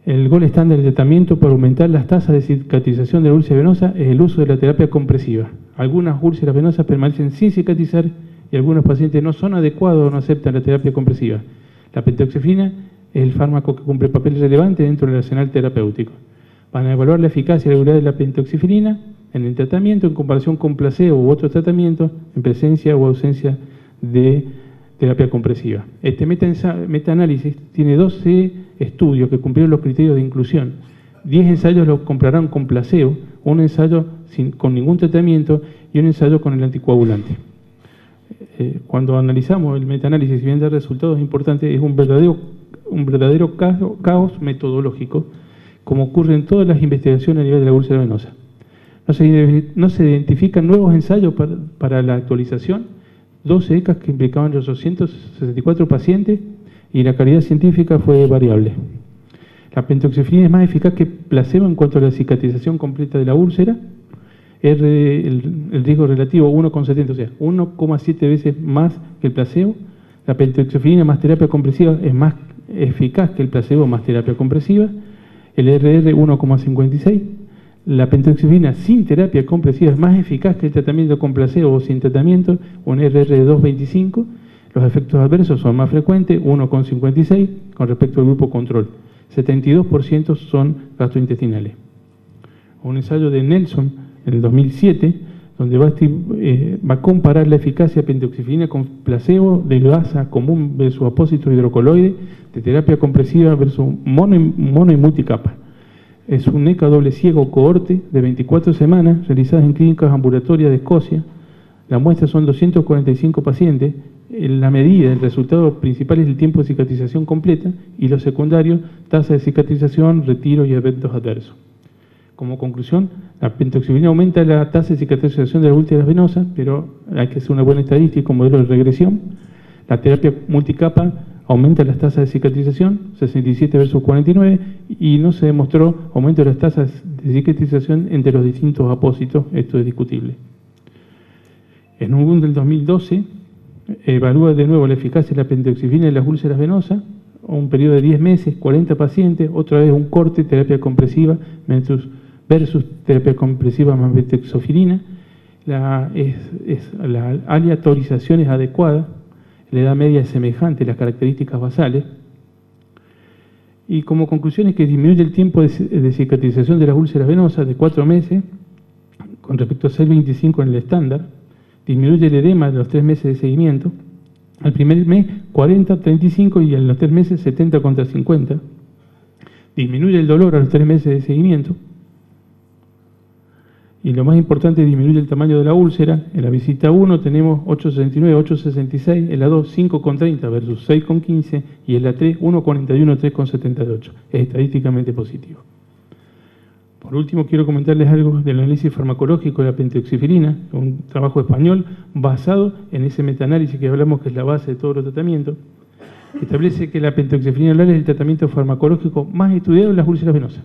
El gol estándar de tratamiento para aumentar las tasas de cicatrización de la úlcera venosa es el uso de la terapia compresiva. Algunas úlceras venosas permanecen sin cicatrizar y algunos pacientes no son adecuados o no aceptan la terapia compresiva. La pentoxifina es el fármaco que cumple papel relevante dentro del arsenal terapéutico. Para evaluar la eficacia y la seguridad de la pentoxifina en el tratamiento en comparación con placebo u otros tratamientos en presencia o ausencia de terapia compresiva. Este metaanálisis tiene 12 estudios que cumplieron los criterios de inclusión. 10 ensayos los compararon con placebo, un ensayo con ningún tratamiento y un ensayo con el anticoagulante. Cuando analizamos el metaanálisis y bien da resultados importantes, es un verdadero caos metodológico, como ocurre en todas las investigaciones a nivel de la úlcera venosa. No se identifican nuevos ensayos para la actualización, 12 ECAs que implicaban los 264 pacientes y la calidad científica fue variable. La pentoxifina es más eficaz que placebo en cuanto a la cicatrización completa de la úlcera. El riesgo relativo 1,70, o sea, 1,7 veces más que el placebo. La pentoxifina más terapia compresiva es más eficaz que el placebo más terapia compresiva. El RR 1,56. La pentoxifina sin terapia compresiva es más eficaz que el tratamiento con placebo o sin tratamiento, un RR de 2,25. Los efectos adversos son más frecuentes, 1,56 con respecto al grupo control. 72% son gastrointestinales. Un ensayo de Nelson en el 2007, donde va a comparar la eficacia de pentoxifina con placebo de gasa común versus apósito hidrocoloide, de terapia compresiva versus mono y multicapa. Es un ECA doble ciego cohorte de 24 semanas realizadas en clínicas ambulatorias de Escocia. La muestra son 245 pacientes. La medida, el resultado principal es el tiempo de cicatrización completa y los secundarios, tasa de cicatrización, retiro y eventos adversos. Como conclusión, la pentoxifina aumenta la tasa de cicatrización de las úlceras venosas, pero hay que hacer una buena estadística con modelo de regresión. La terapia multicapa aumenta las tasas de cicatrización, 67 versus 49, y no se demostró aumento de las tasas de cicatrización entre los distintos apósitos. Esto es discutible. En un del 2012, evalúa de nuevo la eficacia de la pentoxifina en las úlceras venosas, un periodo de 10 meses, 40 pacientes, otra vez un corte, terapia compresiva versus terapia compresiva más pentoxifina. La aleatorización es adecuada, la edad media es semejante, las características basales. Y como conclusión es que disminuye el tiempo de cicatrización de las úlceras venosas de 4 meses con respecto a 6,25 en el estándar. Disminuye el edema de los 3 meses de seguimiento. Al primer mes 40, 35 y en los 3 meses 70 contra 50. Disminuye el dolor a los 3 meses de seguimiento. Y lo más importante, disminuye el tamaño de la úlcera. En la visita 1 tenemos 8,69, 8,66, en la 2 5,30 versus 6,15 y en la 3 1,41, 3,78. Es estadísticamente positivo. Por último, quiero comentarles algo del análisis farmacológico de la pentoxifina, un trabajo español basado en ese metaanálisis que hablamos que es la base de todos los tratamientos. Establece que la pentoxifina oral es el tratamiento farmacológico más estudiado en las úlceras venosas.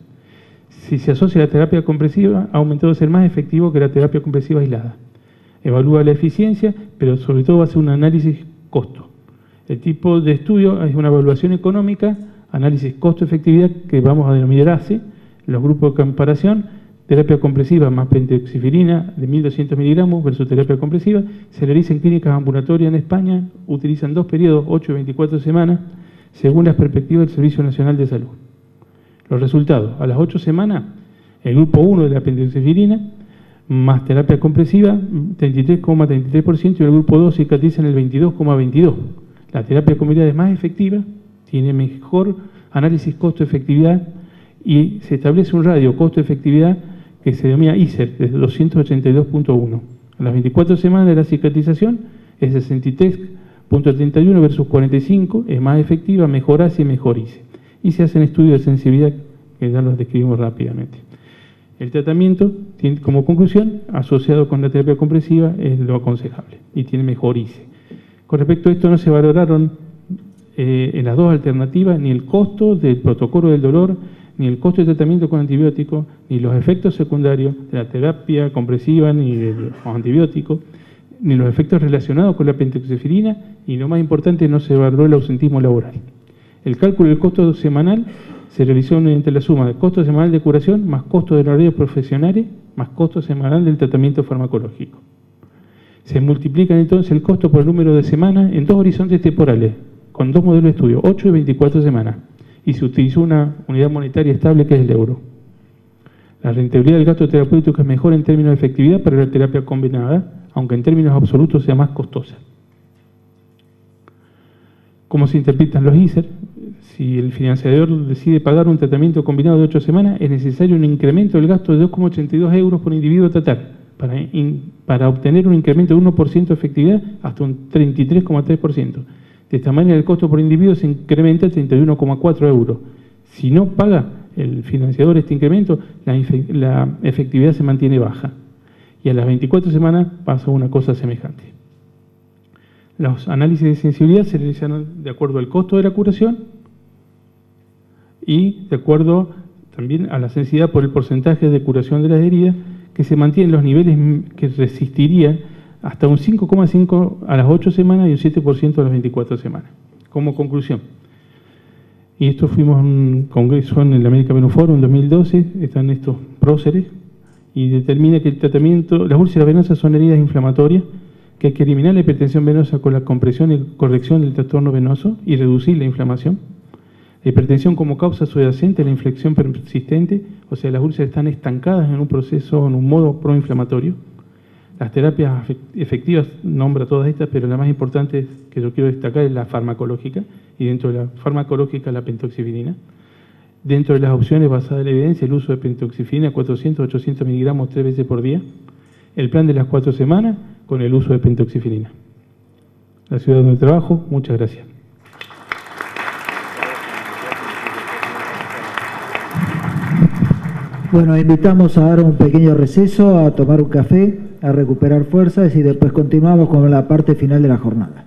Si se asocia a la terapia compresiva, ha aumentado a ser más efectivo que la terapia compresiva aislada. Evalúa la eficiencia, pero sobre todo va a hacer un análisis costo. El tipo de estudio es una evaluación económica, análisis costo-efectividad que vamos a denominar ACE, los grupos de comparación, terapia compresiva más pentoxifina de 1.200 miligramos versus terapia compresiva, se realiza en clínicas ambulatorias en España, utilizan 2 periodos, 8 y 24 semanas, según las perspectivas del Servicio Nacional de Salud. Los resultados, a las 8 semanas, el grupo 1 de la pentoxifina más terapia compresiva, 33,33%, y el grupo 2 cicatriza en el 22,22%. La terapia compresiva es más efectiva, tiene mejor análisis costo-efectividad y se establece un radio costo-efectividad que se denomina ICER, de 282,1. A las 24 semanas de la cicatrización es 63,31 versus 45, es más efectiva, mejor ACE y mejor ICE. Y se hacen estudios de sensibilidad que ya los describimos rápidamente. El tratamiento, tiene, como conclusión, asociado con la terapia compresiva, es lo aconsejable y tiene mejor ICE. Con respecto a esto no se valoraron en las dos alternativas ni el costo del protocolo del dolor, ni el costo de tratamiento con antibióticos, ni los efectos secundarios de la terapia compresiva, ni de los antibióticos, ni los efectos relacionados con la pentoxifina, y lo más importante, no se valoró el ausentismo laboral. El cálculo del costo semanal se realizó mediante la suma de costo semanal de curación más costo de horarios profesionales más costo semanal del tratamiento farmacológico. Se multiplica entonces el costo por el número de semanas en dos horizontes temporales, con dos modelos de estudio, 8 y 24 semanas, y se utilizó una unidad monetaria estable que es el euro. La rentabilidad del gasto terapéutico es mejor en términos de efectividad para la terapia combinada, aunque en términos absolutos sea más costosa. ¿Cómo se interpretan los ISER? Si el financiador decide pagar un tratamiento combinado de 8 semanas, es necesario un incremento del gasto de 2,82 euros por individuo a tratar, para obtener un incremento de 1% de efectividad hasta un 33,3%. De esta manera el costo por individuo se incrementa a 31,4 euros. Si no paga el financiador este incremento, la efectividad se mantiene baja. Y a las 24 semanas pasa una cosa semejante. Los análisis de sensibilidad se realizaron de acuerdo al costo de la curación y de acuerdo también a la sensibilidad por el porcentaje de curación de las heridas, que se mantienen los niveles que resistirían hasta un 5,5 a las 8 semanas y un 7% a las 24 semanas. Como conclusión, y esto fuimos a un congreso en el American Venous Forum en 2012, están estos próceres, y determina que el tratamiento, las úlceras venosas son heridas inflamatorias, que hay que eliminar la hipertensión venosa con la compresión y corrección del trastorno venoso y reducir la inflamación. La hipertensión como causa subyacente a la infección persistente, o sea, las úlceras están estancadas en un proceso, en un modo proinflamatorio. Las terapias efectivas, nombra todas estas, pero la más importante que yo quiero destacar es la farmacológica, y dentro de la farmacológica la pentoxifenina. Dentro de las opciones basadas en la evidencia, el uso de pentoxifenina 400 800 miligramos 3 veces por día. El plan de las 4 semanas con el uso de pentoxifenina. La ciudad donde trabajo, muchas gracias. Bueno, invitamos a dar un pequeño receso, a tomar un café, a recuperar fuerzas y después continuamos con la parte final de la jornada.